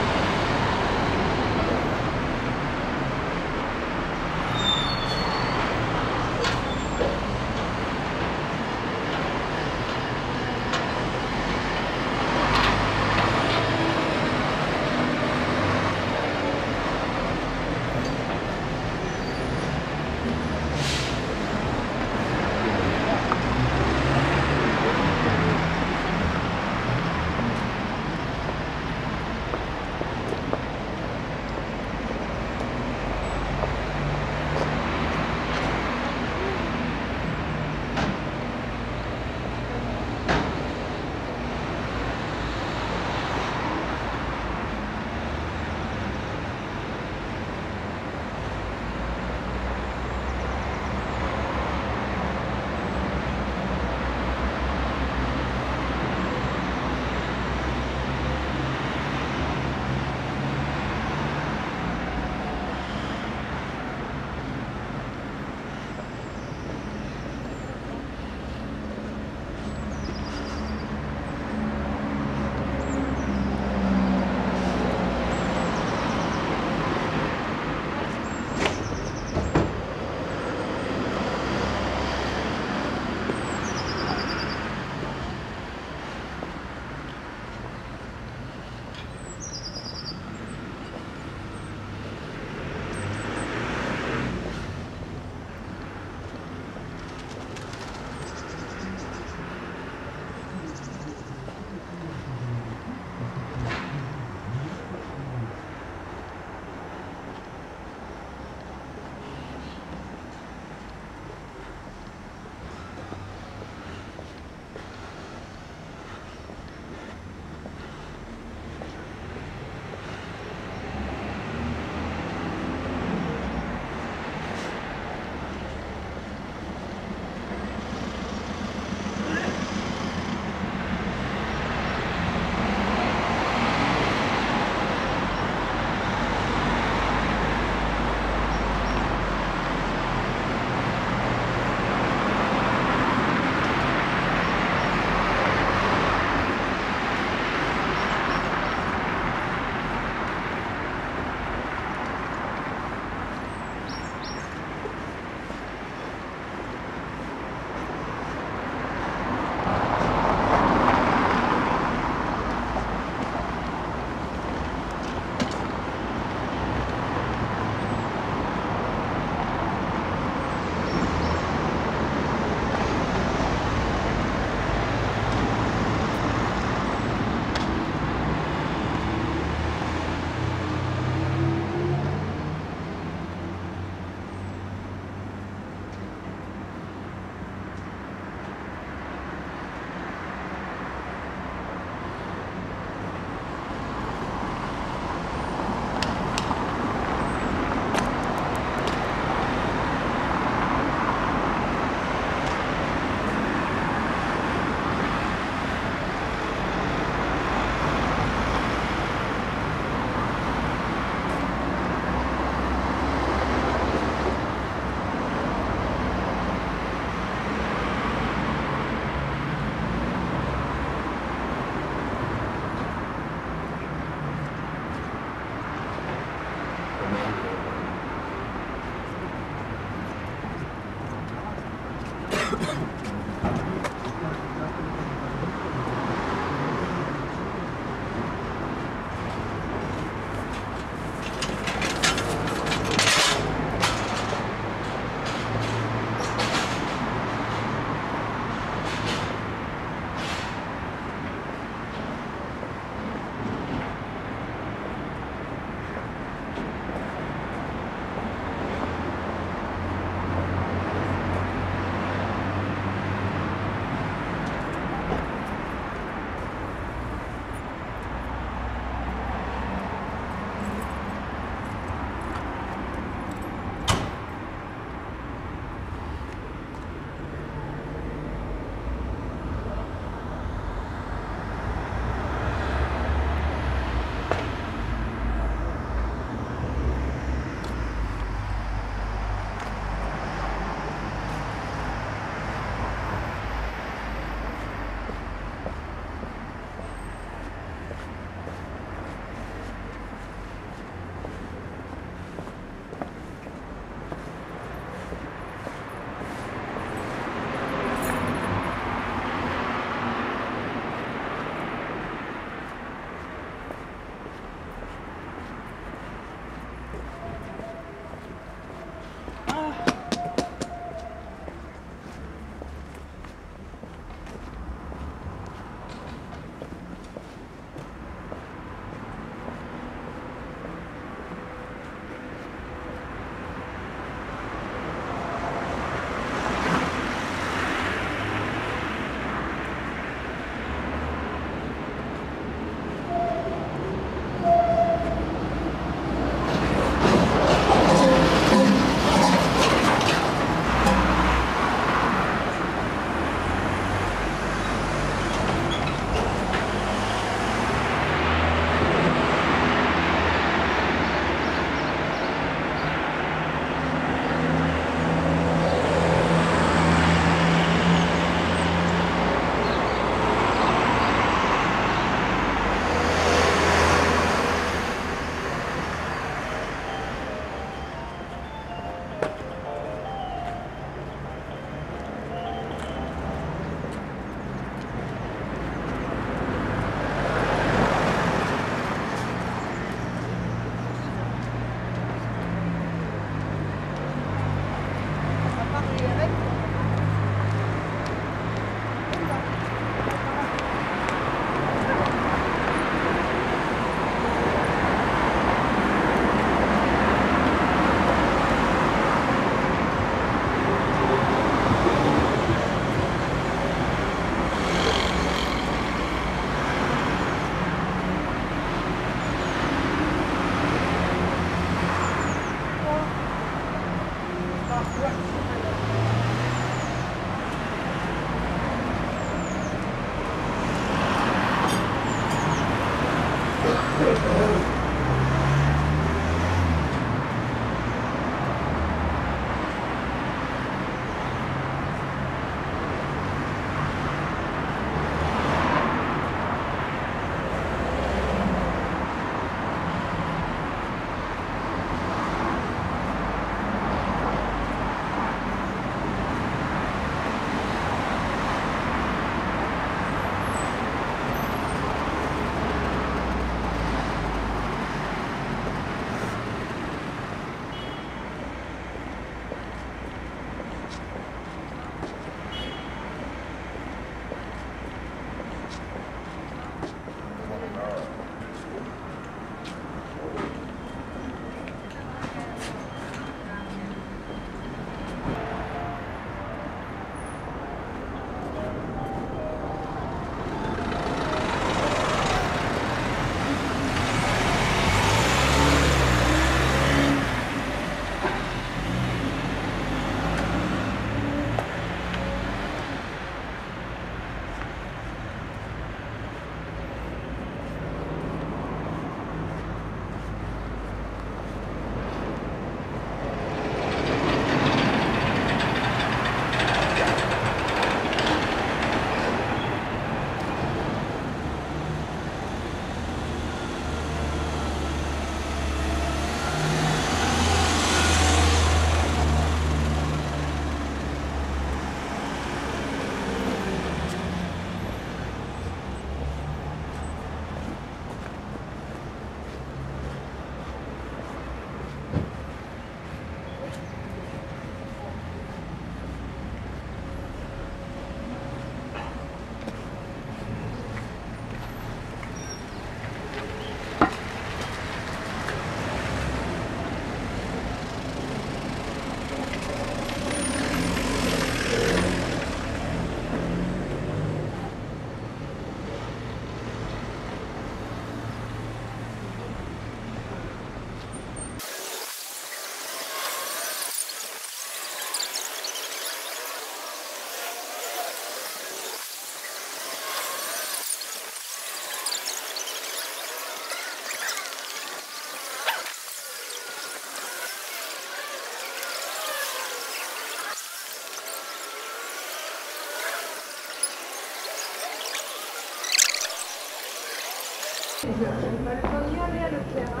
premier allé à l'opéra.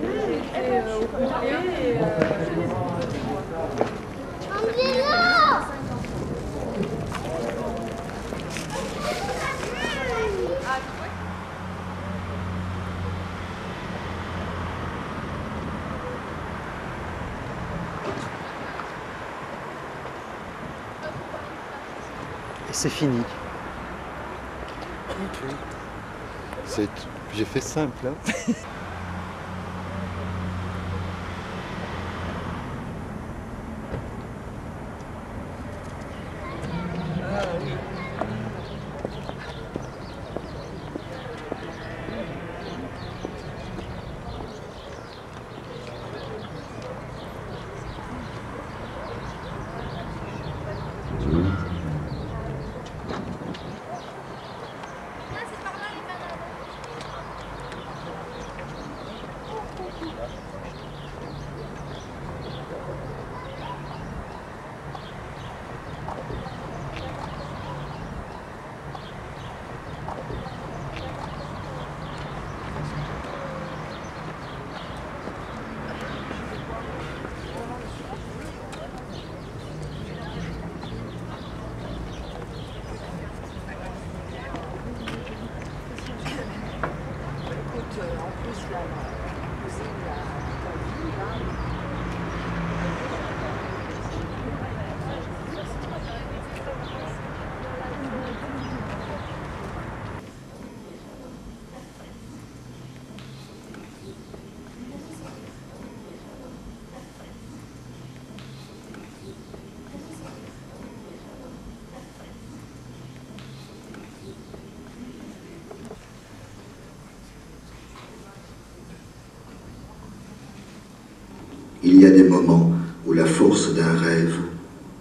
J'étais au couplet et c'est fini. J'ai fait simple. Hein. Il y a des moments où la force d'un rêve,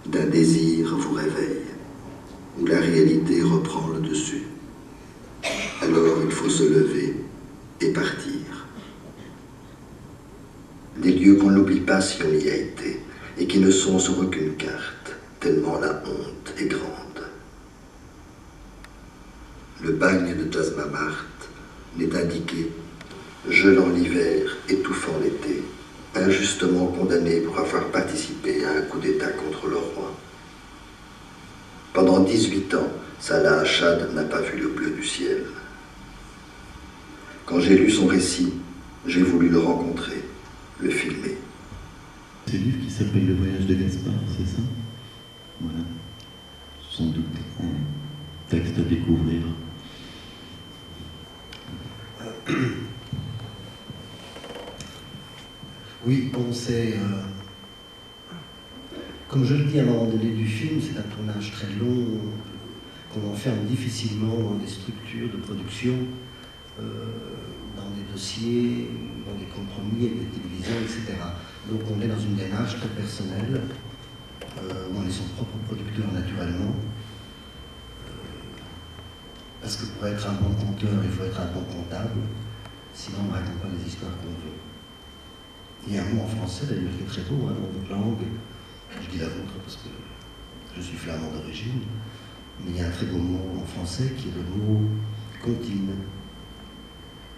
d'un désir vous réveille, où la réalité reprend le dessus. Alors il faut se lever et partir. Des lieux qu'on n'oublie pas si on y a été, et qui ne sont sur aucune carte, tellement la honte est grande. Le bagne de Tasmamart n'est indiqué, gelant l'hiver, étouffant l'été, injustement condamné pour avoir participé à un coup d'État contre le roi. Pendant 18 ans, Salah Achad n'a pas vu le bleu du ciel. Quand j'ai lu son récit, j'ai voulu le rencontrer, le filmer. C'est le livre qui s'appelle Le voyage de Gaspard, c'est ça? Voilà. Sans doute un texte à découvrir. Oui, bon, c'est... comme je le dis à un moment donné du film, c'est un tournage très long, qu'on enferme difficilement dans des structures de production, dans des dossiers, dans des compromis avec des divisions, etc. Donc on est dans une démarche très personnelle, où on est son propre producteur naturellement, parce que pour être un bon conteur, il faut être un bon comptable, sinon on ne raconte pas les histoires qu'on veut. Il y a un mot en français d'ailleurs qui est très beau, hein, dans votre langue, je dis la vôtre parce que je suis flamand d'origine, mais il y a un très beau mot en français qui est le mot comptine.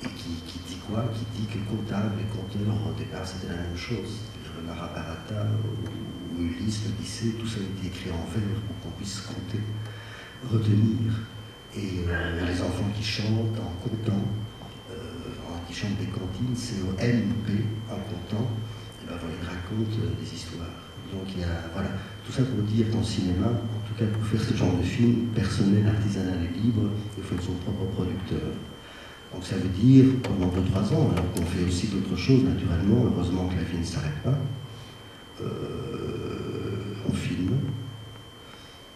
Et qui dit quoi? Qui dit que comptable et compteur, au départ, c'était la même chose. Le Mahabharata ou Ulysse, l'Odyssée, tout ça a été écrit en vers pour qu'on puisse compter, retenir. Et les enfants qui chantent en comptant, qui chantent des comptines, C-O-M-P, en comptant, et ben voilà, ils racontent des histoires. Donc il y a, voilà, tout ça pour dire qu'en cinéma, en tout cas pour faire ce genre de film, personnel, artisanal et libre, il faut être son propre producteur. Donc ça veut dire, pendant 2-3 ans, alors qu'on fait aussi d'autres choses, naturellement, heureusement que la vie ne s'arrête pas, on filme,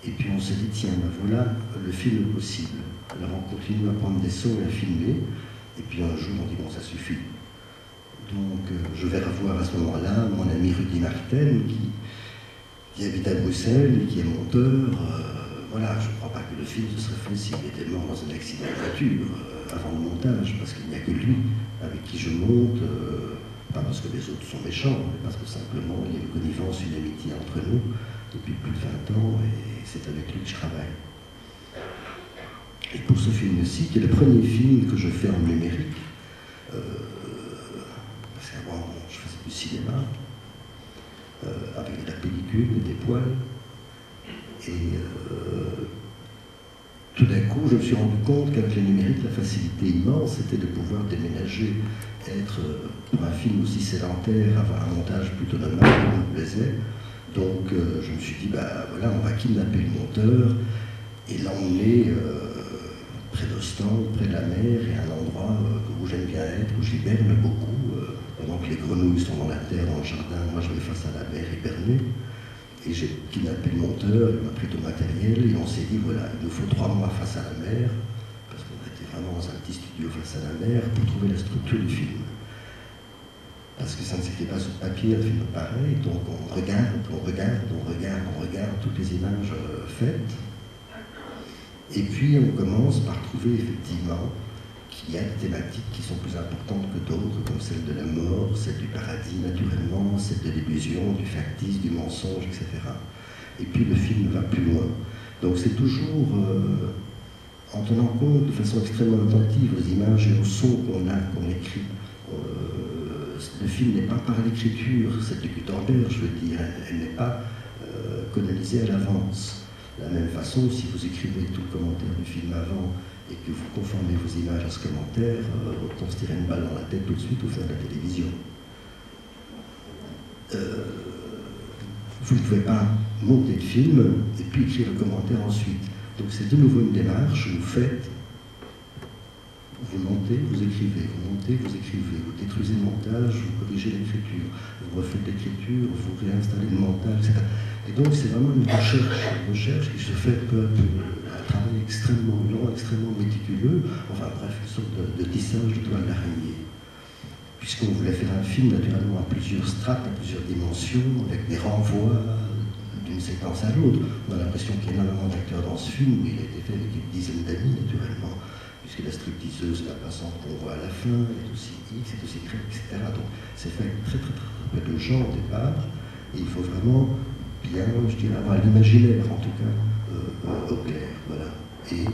et puis on se dit, tiens, ben voilà le film possible. Alors on continue à prendre des sons et à filmer, et puis un jour on dit, bon, ça suffit. Donc je vais revoir à ce moment-là mon ami Rudy Martin, qui habite à Bruxelles, qui est monteur. Voilà, je ne crois pas que le film se serait fait s'il était mort dans un accident de voiture avant le montage, parce qu'il n'y a que lui avec qui je monte, pas parce que les autres sont méchants, mais parce que simplement il y a une connivence, une amitié entre nous depuis plus de 20 ans, et c'est avec lui que je travaille. Et pour ce film-ci, qui est le premier film que je fais en numérique, parce qu'avant je faisais du cinéma, avec de la pellicule, des poils, et tout d'un coup je me suis rendu compte qu'avec le numérique, la facilité immense c'était de pouvoir déménager, être, pour un film aussi sédentaire, avoir un montage plutôt normal qui me plaisait. Donc je me suis dit, bah voilà, on va kidnapper le monteur et l'emmener près d'Ostende, près de la mer, et un endroit où j'aime bien être, où j'hiberne beaucoup. Pendant que les grenouilles sont dans la terre, dans le jardin, moi je vais face à la mer hibernée. Et j'ai kidnappé le monteur, il m'a pris tout le matériel, et on s'est dit, voilà, il nous faut 3 mois face à la mer, parce qu'on était vraiment dans un petit studio face à la mer, pour trouver la structure du film. Parce que ça ne s'était pas sur papier un film pareil, donc on regarde toutes les images faites. Et puis on commence par trouver effectivement qu'il y a des thématiques qui sont plus importantes que d'autres, comme celle de la mort, celle du paradis naturellement, celle de l'illusion, du factice, du mensonge, etc. Et puis le film va plus loin. Donc c'est toujours en tenant compte de façon extrêmement attentive aux images et aux sons qu'on écrit. Le film n'est pas par l'écriture, celle de Gutenberg, je veux dire, elle n'est pas colonisée à l'avance. De la même façon, si vous écrivez tout le commentaire du film avant et que vous conformez vos images à ce commentaire, autant se tirer une balle dans la tête tout de suite ou faire de la télévision. Vous ne pouvez pas monter le film et puis écrire le commentaire ensuite. Donc c'est de nouveau une démarche, vous faites, vous montez, vous écrivez, vous montez, vous écrivez, vous détruisez le montage, vous corrigez l'écriture, vous refaites l'écriture, vous réinstallez le montage, etc. Et donc c'est vraiment une recherche qui se fait peu à peu, un travail extrêmement long, extrêmement méticuleux, enfin bref, une sorte de tissage de toile d'araignée. Puisqu'on voulait faire un film naturellement à plusieurs strates, à plusieurs dimensions, avec des renvois d'une séquence à l'autre. On a l'impression qu'il y a énormément d'acteurs dans ce film, mais il a été fait avec une dizaine d'amis naturellement, puisque la stripteaseuse, la passante qu'on voit à la fin, est aussi X, est aussi Y, etc. Donc c'est fait avec très peu de gens au départ, et il faut vraiment bien, je dirais, avoir l'imaginaire en tout cas au clair, voilà. Et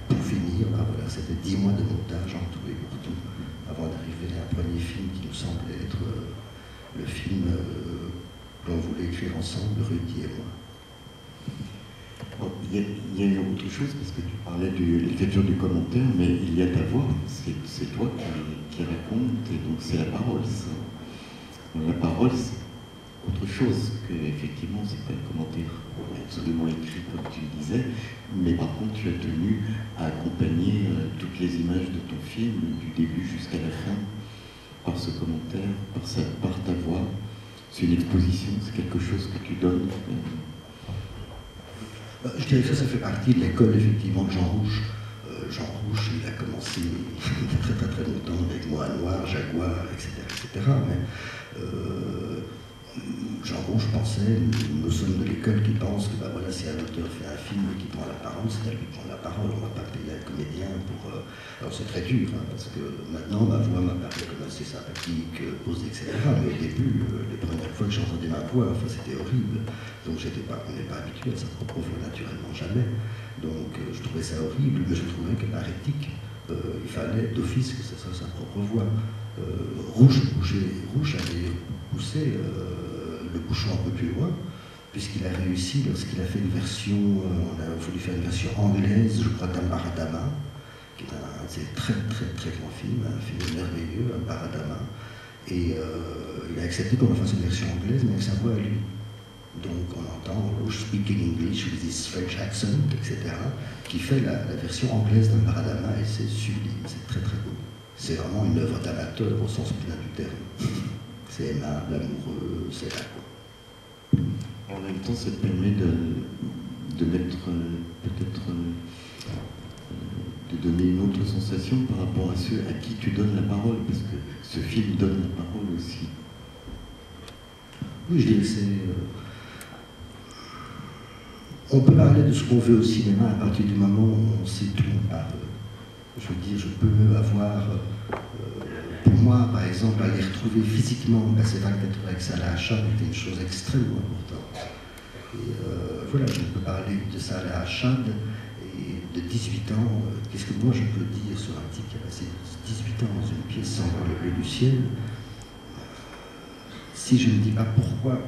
pour finir, ben voilà, c'était 10 mois de montage en tout et pour tout, avant d'arriver à un premier film qui nous semblait être le film qu'on voulait écrire ensemble, Rudy et moi. Bon, il y a une autre chose, parce que tu parlais de l'écriture du commentaire, mais il y a ta voix, c'est toi qui raconte, et donc c'est la parole, ça. La parole, c'est autre chose que, effectivement, c'est pas un commentaire absolument écrit comme tu le disais, mais par contre tu as tenu à accompagner toutes les images de ton film, du début jusqu'à la fin, par ce commentaire, par ta voix. C'est une exposition, c'est quelque chose que tu donnes. Je dirais que ça fait partie de l'école, effectivement, de Jean Rouch. Jean Rouch, il a commencé il y a très longtemps avec Moi Noir, Jaguar, etc. Mais Jean Rouch pensait, nous sommes de l'école qui pense que bah, voilà, si un auteur fait un film qui prend la parole, c'est à lui prendre la parole, on ne va pas payer un comédien pour... Alors c'est très dur, hein, parce que maintenant ma voix m'apparaît comme assez sympathique, posée, etc. Mais au début, les premières fois que j'entendais ma voix, enfin, c'était horrible. Donc on n'est pas habitué à sa propre voix naturellement, jamais. Donc je trouvais ça horrible, mais je trouvais que par éthique, il fallait d'office que ce soit sa propre voix. Rouch avait poussé le bouchon un peu plus loin, puisqu'il a réussi, lorsqu'il a fait une version, on a voulu faire une version anglaise, je crois, d'Ambaradama, qui est un de ses très grands films, un film merveilleux, Ambaradama, et il a accepté qu'on en fasse une version anglaise, mais avec sa voix à lui. Donc on entend Rouch speaking English with his French accent, etc., qui fait la version anglaise d'Ambaradama, et c'est sublime, c'est très beau. C'est vraiment une œuvre d'amateur au sens plein du terme. C'est aimable, amoureux, c'est là quoi. En même temps, ça te permet de mettre peut-être de donner une autre sensation par rapport à ceux à qui tu donnes la parole, parce que ce film donne la parole aussi. Oui, je dirais que c'est... On peut parler de ce qu'on veut au cinéma à partir du moment où on sait tout. Je veux dire, je peux avoir... pour moi, par exemple, aller retrouver physiquement ces 24 heures avec Salah Hachab était une chose extrêmement importante. Et voilà, je peux parler de Salah Hachab et de 18 ans, qu'est-ce que moi je peux dire sur un type qui a passé 18 ans dans une pièce sans voir le bleu du ciel? Si je ne dis pas pourquoi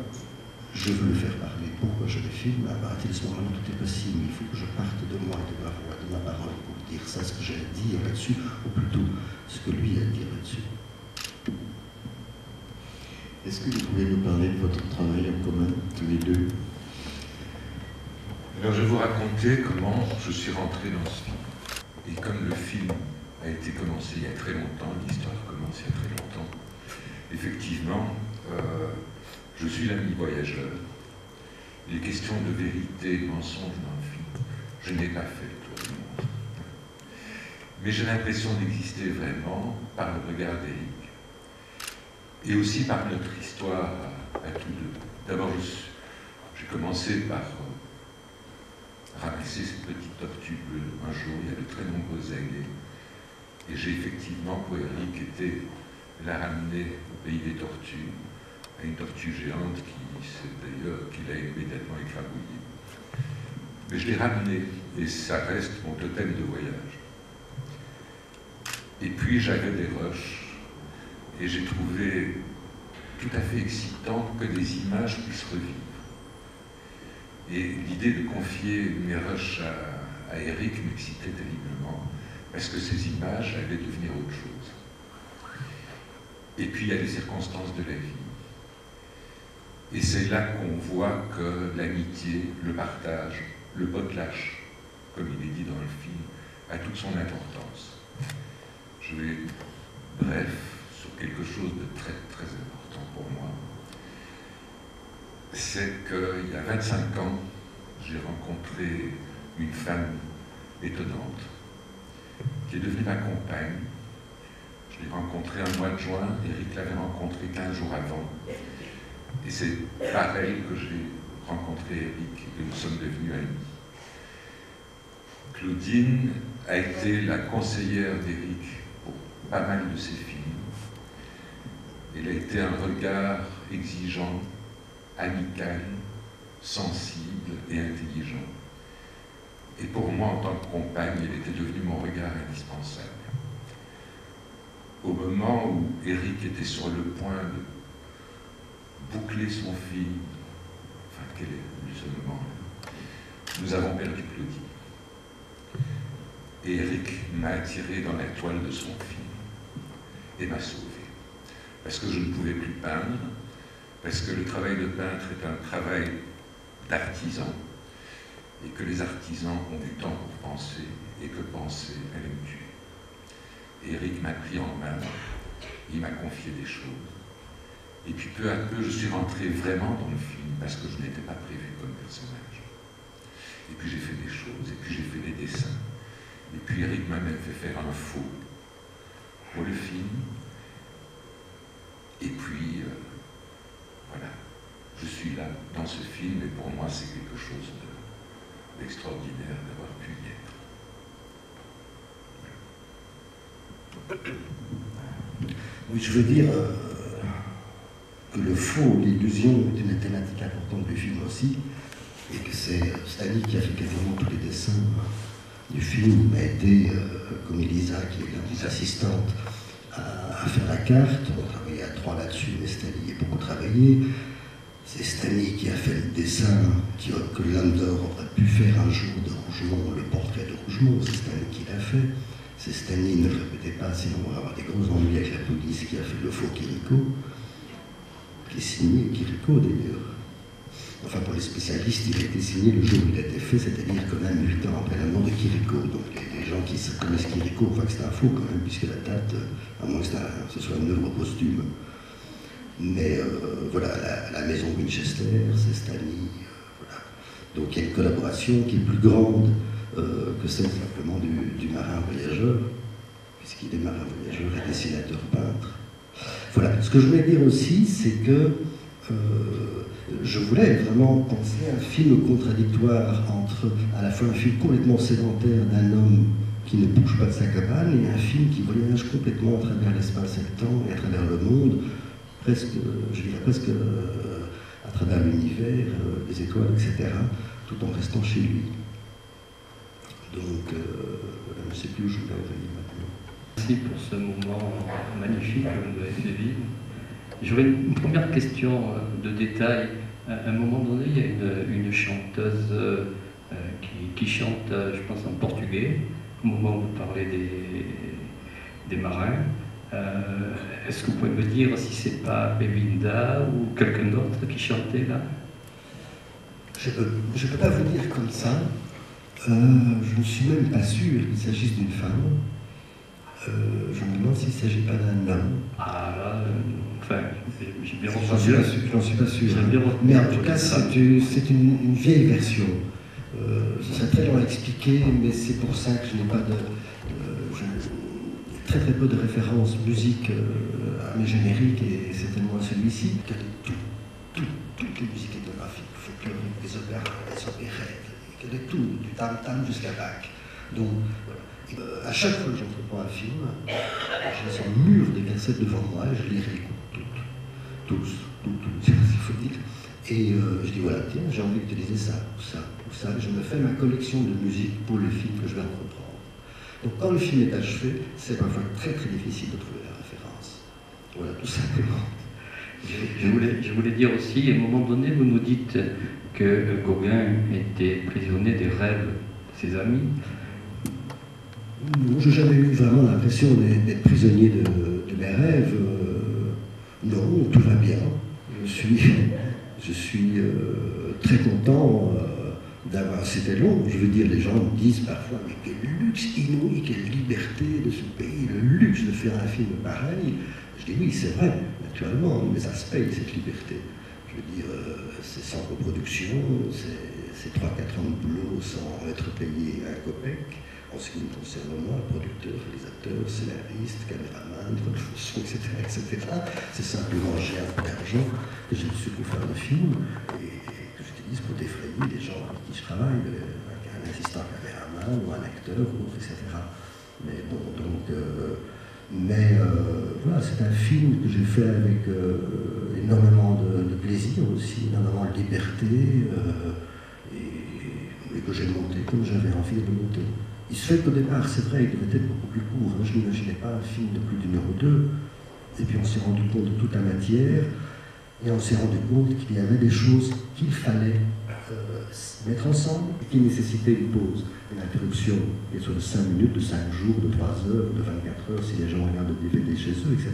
je veux le faire parler, pourquoi je le filme, à partir de ce moment-là, tout est possible. Il faut que je parte de moi, de ma voix, de ma parole, pour dire ça, ce que j'ai à dire là-dessus, ou plutôt ce que lui a à dire là-dessus. Est-ce que vous pouvez nous parler de votre travail en commun, tous les deux? Alors je vais vous raconter comment je suis rentré dans ce film. Et comme le film a été commencé il y a très longtemps, l'histoire commence il y a très longtemps, effectivement, je suis l'ami voyageur. Les questions de vérité et de mensonge dans le film, je n'ai pas fait le tour du monde. Mais j'ai l'impression d'exister vraiment par le regard d'Éric. Et aussi par notre histoire à tous deux. D'abord, j'ai commencé par ramasser cette petite tortue bleue. Un jour, il y avait très nombreuses ailées. Et j'ai effectivement, pour Éric, été la ramener au pays des tortues, à une tortue géante qui l'a immédiatement écrabouillée. Mais je l'ai ramenée, et ça reste mon totem de voyage. Et puis j'avais des rushs, et j'ai trouvé tout à fait excitant que des images puissent revivre. Et l'idée de confier mes rushs à Éric m'excitait terriblement, parce que ces images allaient devenir autre chose. Et puis il y a les circonstances de la vie. Et c'est là qu'on voit que l'amitié, le partage, le potlâche, comme il est dit dans le film, a toute son importance. Je vais, bref, sur quelque chose de très très important pour moi. C'est qu'il y a 25 ans, j'ai rencontré une femme étonnante, qui est devenue ma compagne. Je l'ai rencontrée un mois de juin, Éric l'avait rencontrée 15 jours avant. Et c'est par elle que j'ai rencontré Éric et que nous sommes devenus amis. Claudine a été la conseillère d'Éric pour pas mal de ses films. Elle a été un regard exigeant, amical, sensible et intelligent. Et pour moi, en tant que compagne, elle était devenue mon regard indispensable. Au moment où Éric était sur le point de boucler son film, enfin, quel est ce moment-là? Nous avons perdu Claudine. Et Éric m'a attiré dans la toile de son film et m'a sauvé. Parce que je ne pouvais plus peindre, parce que le travail de peintre est un travail d'artisan, et que les artisans ont du temps pour penser, et que penser allait me tuer. Et Éric m'a pris en main, il m'a confié des choses. Et puis peu à peu, je suis rentré vraiment dans le film, parce que je n'étais pas prévu comme personnage. Et puis j'ai fait des choses, et puis j'ai fait des dessins. Et puis Éric m'a même fait faire un faux pour le film. Et puis, voilà, je suis là, dans ce film, et pour moi, c'est quelque chose d'extraordinaire d'avoir pu y être. Oui, je veux dire que le faux, l'illusion est une thématique importante du film aussi, et que c'est Stanley qui a fait quasiment tous les dessins du film. Il m'a aidé, comme Elisa, qui est l'une des assistantes, à faire la carte. On travaillait à 3 là-dessus, mais Stanley a beaucoup travaillé. C'est Stanley qui a fait le dessin que Landor aurait pu faire un jour de Rougemont, le portrait de Rougemont, c'est Stanley qui l'a fait. C'est Stanley, ne le répétez pas, sinon on va avoir des gros ennuis avec la police, qui a fait le faux Quirico, qui est signé Quirico d'ailleurs. Enfin, pour les spécialistes, il a été signé le jour où il a été fait, c'est-à-dire quand même 8 ans après la mort de Quirico. Donc les gens qui connaissent Quirico voient que c'est un faux quand même, puisque la date, à moins que ce soit une œuvre posthume. Mais voilà, la maison Winchester, c'est Stanley. Voilà. Donc il y a une collaboration qui est plus grande que celle simplement du marin voyageur, puisqu'il est marin voyageur et dessinateur peintre. Voilà, ce que je voulais dire aussi, c'est que je voulais vraiment penser à un film contradictoire entre à la fois un film complètement sédentaire d'un homme qui ne bouge pas de sa cabane et un film qui voyage complètement à travers l'espace et le temps et à travers le monde, presque, je dirais presque à travers l'univers, les étoiles, etc., tout en restant chez lui. Donc, je ne sais plus où je voulais en venir maintenant. Merci pour ce moment magnifique que vous nous avez fait vivre. J'aurais une première question de détail. À un moment donné, il y a une chanteuse qui chante, je pense, en portugais, au moment où vous parlez des marins. Est-ce que vous pouvez me dire si c'est pas Belinda ou quelqu'un d'autre qui chantait là? Je ne peux pas vous dire comme ça. Je ne suis même pas sûr qu'il s'agisse d'une femme. Je me demande s'il ne s'agit pas d'un homme. Ah là, enfin, j'ai bien J'en suis pas sûr. Mais en tout cas, c'est une vieille version. Ce serait très long à expliquer, mais c'est pour ça que je n'ai pas de... très peu de références musique à mes génériques, et certainement à celui-ci. Toutes les musiques ethnographiques, folkloriques, des opéras, des opérettes, tout, du tam-tam jusqu'à Bach. Donc, à chaque fois que j'entreprends un film, je laisse un mur des cassettes devant moi et je les réécoute toutes, s'il faut dire. Et je dis voilà, tiens, j'ai envie d'utiliser ça, ou ça, ou ça. Je me fais ma collection de musique pour le film que je vais entreprendre. Donc quand le film est achevé, c'est parfois très difficile de trouver la référence. Voilà, tout simplement. Je voulais dire aussi, à un moment donné, vous nous dites que Gauguin était prisonnier des rêves de ses amis. Non, je n'ai jamais eu vraiment l'impression d'être prisonnier de mes rêves. Non, tout va bien. Je suis très content d'avoir... C'était long, je veux dire, les gens me disent parfois, mais quel luxe inouï, quelle liberté de ce pays, le luxe de faire un film pareil. Je dis oui, c'est vrai, naturellement, mais ça se paye, cette liberté. Je veux dire, c'est sans reproduction, c'est 3-4 ans de boulot sans être payé un copec. En ce qui me concerne moi, producteur, réalisateur, scénariste, caméraman, son, etc. C'est simplement j'ai un peu d'argent que j'ai reçu pour faire le film et que j'utilise pour défrayer les gens avec qui je travaille, un assistant caméraman ou un acteur, etc. Mais bon, donc... voilà, c'est un film que j'ai fait avec énormément de plaisir aussi, énormément de liberté et que j'ai monté comme j'avais envie de le monter. Il se fait qu'au départ, c'est vrai, il devait être beaucoup plus court. Je n'imaginais pas un film de plus d'1 heure ou 2. Et puis on s'est rendu compte de toute la matière et on s'est rendu compte qu'il y avait des choses qu'il fallait mettre ensemble et qui nécessitaient une pause, une interruption, qu'elle soit de 5 minutes, de 5 jours, de 3 heures, de 24 heures, si les gens regardent le DVD chez eux, etc.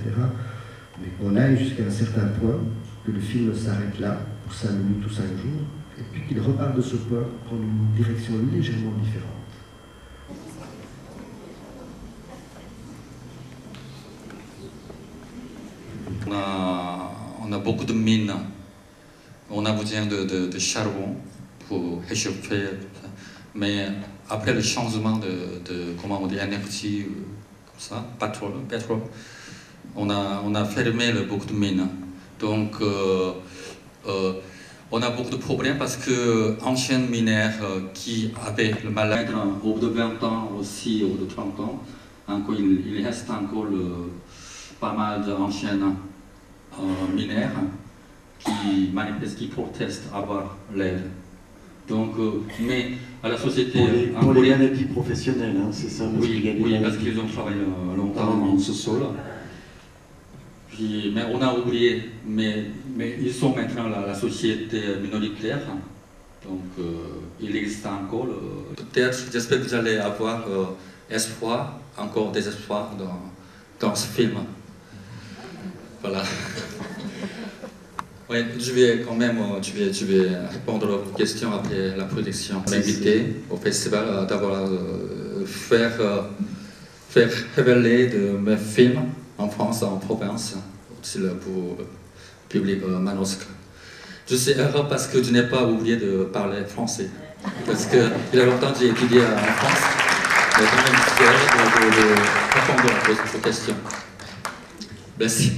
Mais qu'on aille jusqu'à un certain point, que le film s'arrête là, pour 5 minutes ou 5 jours, et puis qu'il repart de ce point pour prendre une direction légèrement différente. On a beaucoup de mines, on a besoin de charbon pour réchauffer, mais après le changement de comment on dit, énergie, comme ça, pétrole, on a fermé beaucoup de mines. Donc on a beaucoup de problèmes parce que anciens mineurs qui avaient le malade au bout de 20 ans aussi, au bout de 30 ans, encore, il reste encore pas mal d'anciens mineurs qui manifestent, qui protestent avoir l'aide. Donc, mais à la société... Pour les maladies professionnelles, hein, c'est ça? Oui, parce qu'ils ont travaillé longtemps en sous-sol. Mais on a oublié, mais ils sont maintenant la société minoritaire. Donc, il existe encore. Peut-être, j'espère que vous allez avoir espoir, encore des espoirs dans ce film. Voilà. Oui, je vais quand même je vais répondre à vos questions après la projection. M'inviter au festival d'avoir faire révéler de mes films en France, en province, aussi pour le public manosque. Je suis heureux parce que je n'ai pas oublié de parler français. Parce qu'il y a longtemps j'ai étudié en France. Mais quand même, je suis heureux de répondre à vos questions. Merci.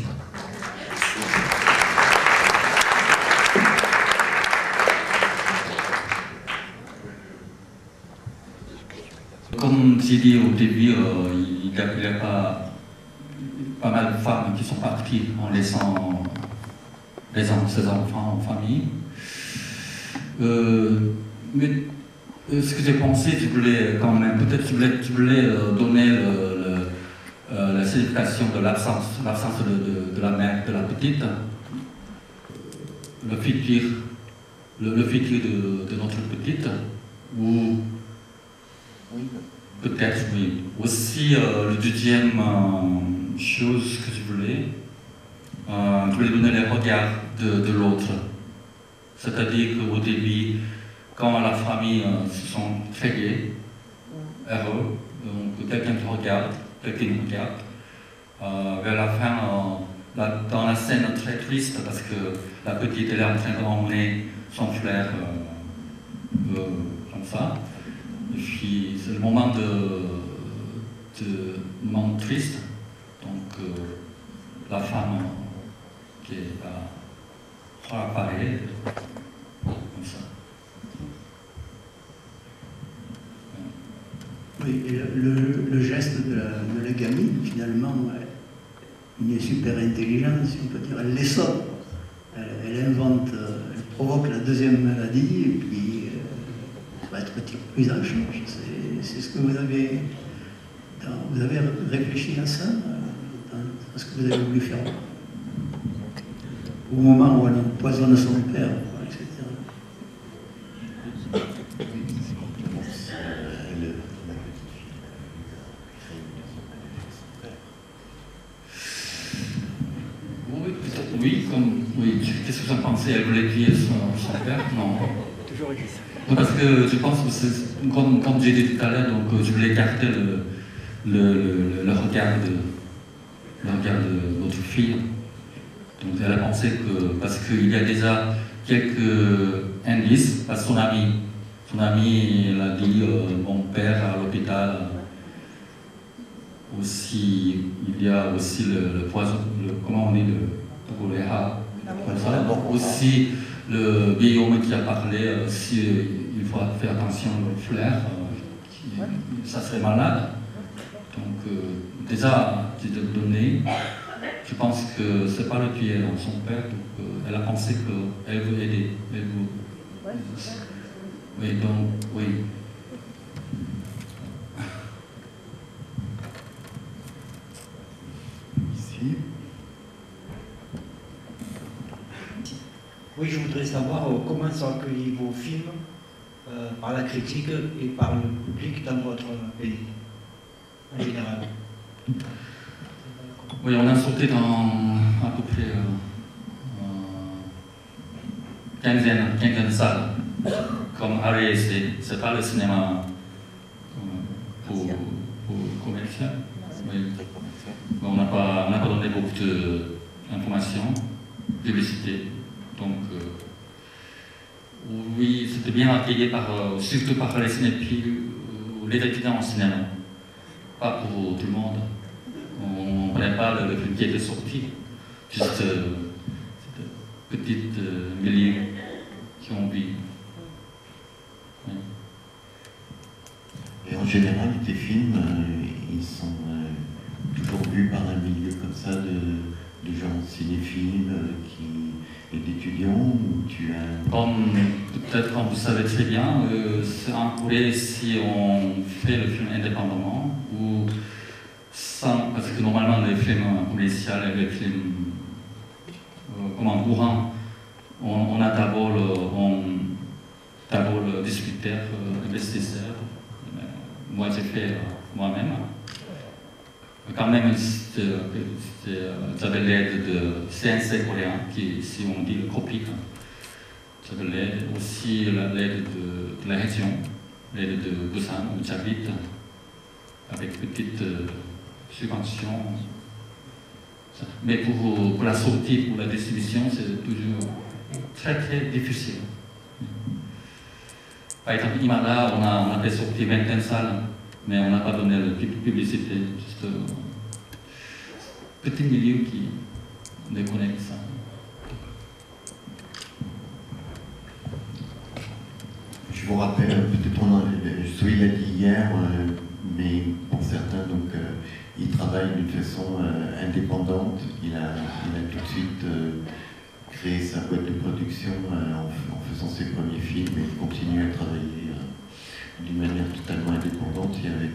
Comme j'ai dit au début, il y a pas mal de femmes qui sont parties en laissant ses enfants en famille. Mais ce que j'ai pensé, je voulais quand même, peut-être je voulais donner la signification de l'absence de la mère, de la petite, le futur de notre petite, ou peut-être, oui. Aussi, le deuxième chose que je voulais donner le regard de l'autre. C'est-à-dire qu'au début, quand la famille se sent très gai, heureux, donc quelqu'un qui regarde, quelqu'un qui regarde, vers la fin, dans la scène très triste, parce que la petite elle est en train d'emmener son frère comme ça, et puis c'est le moment moment triste, donc la femme qui apparaît comme ça. Oui, et le geste de la gamine, finalement, il est super intelligent, si on peut dire. Elle les sauve. Elle invente, elle provoque la deuxième maladie, et puis ça va être prise en charge. C'est ce que vous avez réfléchi à ça, à ce que vous avez voulu faire au moment où elle empoisonne son père, etc. Oui, qu'est-ce que vous en pensez? Elle voulait tuer son père? Non. Toujours dit ça. Parce que je pense que, comme j'ai dit tout à l'heure, donc je voulais garder le regard de votre fille. Donc elle a pensé que, parce qu'il y a déjà quelques indices, parce que son ami il a dit mon père à l'hôpital, aussi, il y a aussi le poison, comment on dit, pour les rats. Donc aussi le vieil homme qui a parlé, il faut faire attention au flair, ça serait malade. Donc déjà, j'ai donné, je pense que c'est pas le tuer son père, donc elle a pensé qu'elle veut aider. Oui, donc, oui. Ici. Oui, je voudrais savoir comment sont accueillis vos films par la critique et par le public dans votre pays, en général. Oui, on a sauté dans à peu près quinzaine de salles, comme RSD. C'est pas le cinéma pour commercial. Oui. On n'a pas donné beaucoup d'informations, publicité. Donc, oui, c'était bien accueilli surtout par les cinéphiles ou les étudiants en cinéma. Pas pour tout le monde. On ne connaît pas le film qui était sorti. Juste cette petite milieu qui ont vu. Oui. Et en général, tes films, ils sont toujours vus par un milieu comme ça de gens cinéphiles et d'étudiants, ou tu as... Peut-être comme vous savez très bien, c'est en Corée si on fait le film indépendamment ou sans, parce que normalement les films commerciaux et les films courants, on a d'abord le distributeur, l'investisseur. Moi j'ai fait moi-même. Quand même, j'avais l'aide de CNC coréen, qui, si on dit le copie, j'avais l'aide aussi l'aide de la région, l'aide de Busan, où j'habite, avec petite subvention. Mais pour la sortie, pour la distribution, c'est toujours très très difficile. Par exemple, Imada, on a fait sortir 21 salles, mais on n'a pas donné de publicité, juste petit milieu qui déconnecte ça. Je vous rappelle, peut-être il a dit hier, mais pour certains, donc, il travaille d'une façon indépendante. Il a tout de suite créé sa boîte de production en faisant ses premiers films et il continue à travailler d'une manière totalement indépendante et avec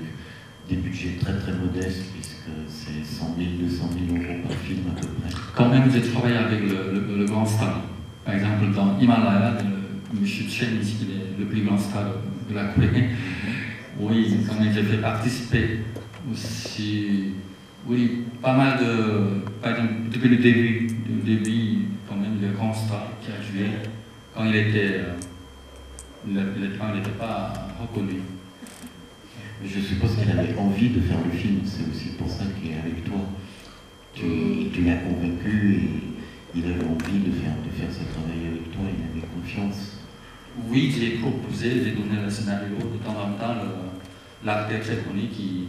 des budgets très très modestes, puisque c'est 100 000, 200 000 euros par film à peu près. Quand même, j'ai travaillé avec le grand star. Par exemple, dans Himalaya, M. Chen, qui est le plus grand star de la Corée. Oui, quand même, j'ai fait participer aussi, oui, pas mal de, par exemple, depuis le début, quand même, le grand star qui a joué, quand il était, il n'était pas reconnu. Je suppose qu'il avait envie de faire le film, c'est aussi pour ça qu'il est avec toi. Tu l'as convaincu et il avait envie de faire ce travail avec toi, il avait confiance. Oui, j'ai proposé, j'ai donné le scénario, de temps en temps, l'acteur japonais qui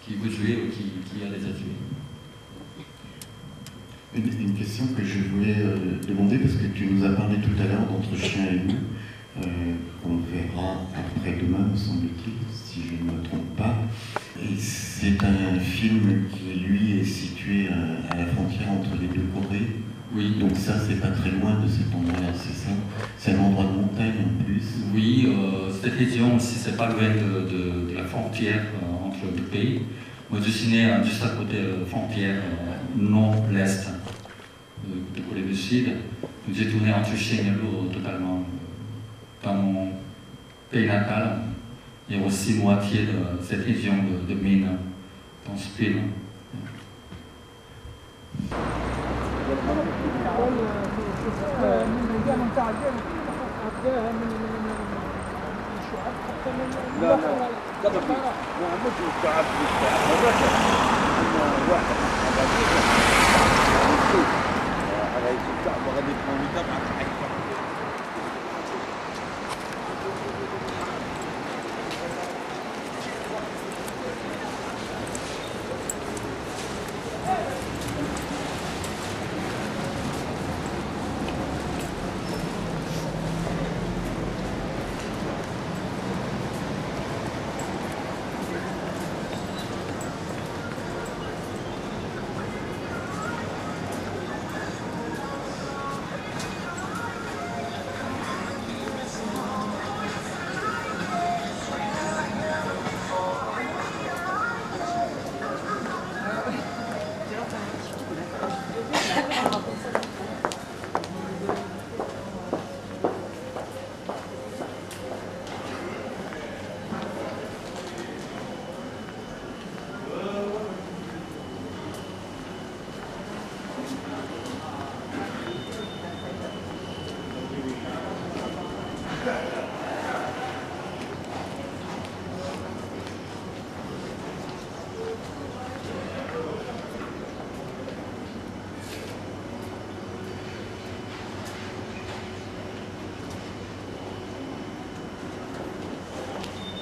veut jouer ou qui a déjà joué. Une question que je voulais demander, parce que tu nous as parlé tout à l'heure d'Entre chien et loup, qu'on verra après-demain, me semble-t-il, si je ne me trompe pas. Et c'est un film qui, lui, est situé à la frontière entre les deux Corées. Oui. Donc ça, c'est pas très loin de cet endroit-là, c'est ça? C'est un endroit de montagne en plus. Oui, cette région aussi, c'est pas loin de la frontière entre les deux pays. Moi, je suis né juste à côté de la frontière nord-est de Corée du Sud. J'ai tourné entre chien et loup totalement dans mon pays natal. Il y a aussi moitié de cette région de mine dans ce film. لا لا قبل ما عملت الشعب واحد على رئيس الشعب وغادي يكون متابعة حقيقة.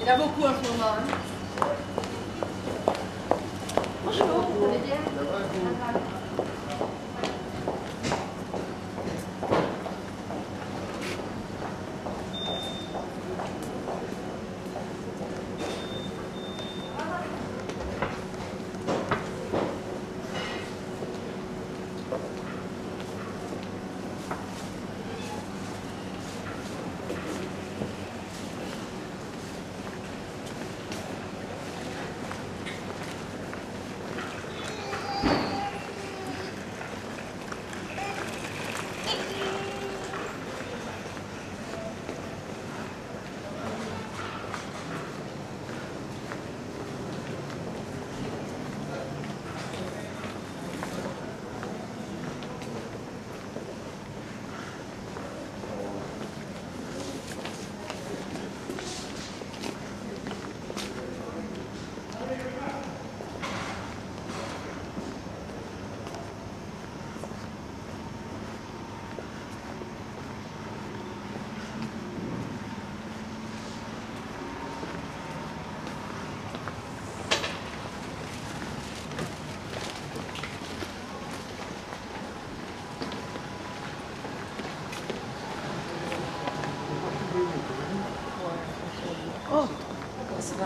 Il y en a beaucoup en ce moment. Hein. Bonjour, vous allez bien? Oh, ça va.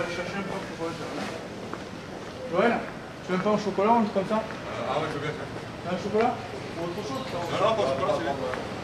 aller chercher un pain au chocolat. Joël, tu veux un pain au chocolat, on le comme ça? Ah ouais, je veux bien. Un chocolat? Ou autre chose? Non, pas au chocolat, c'est bien.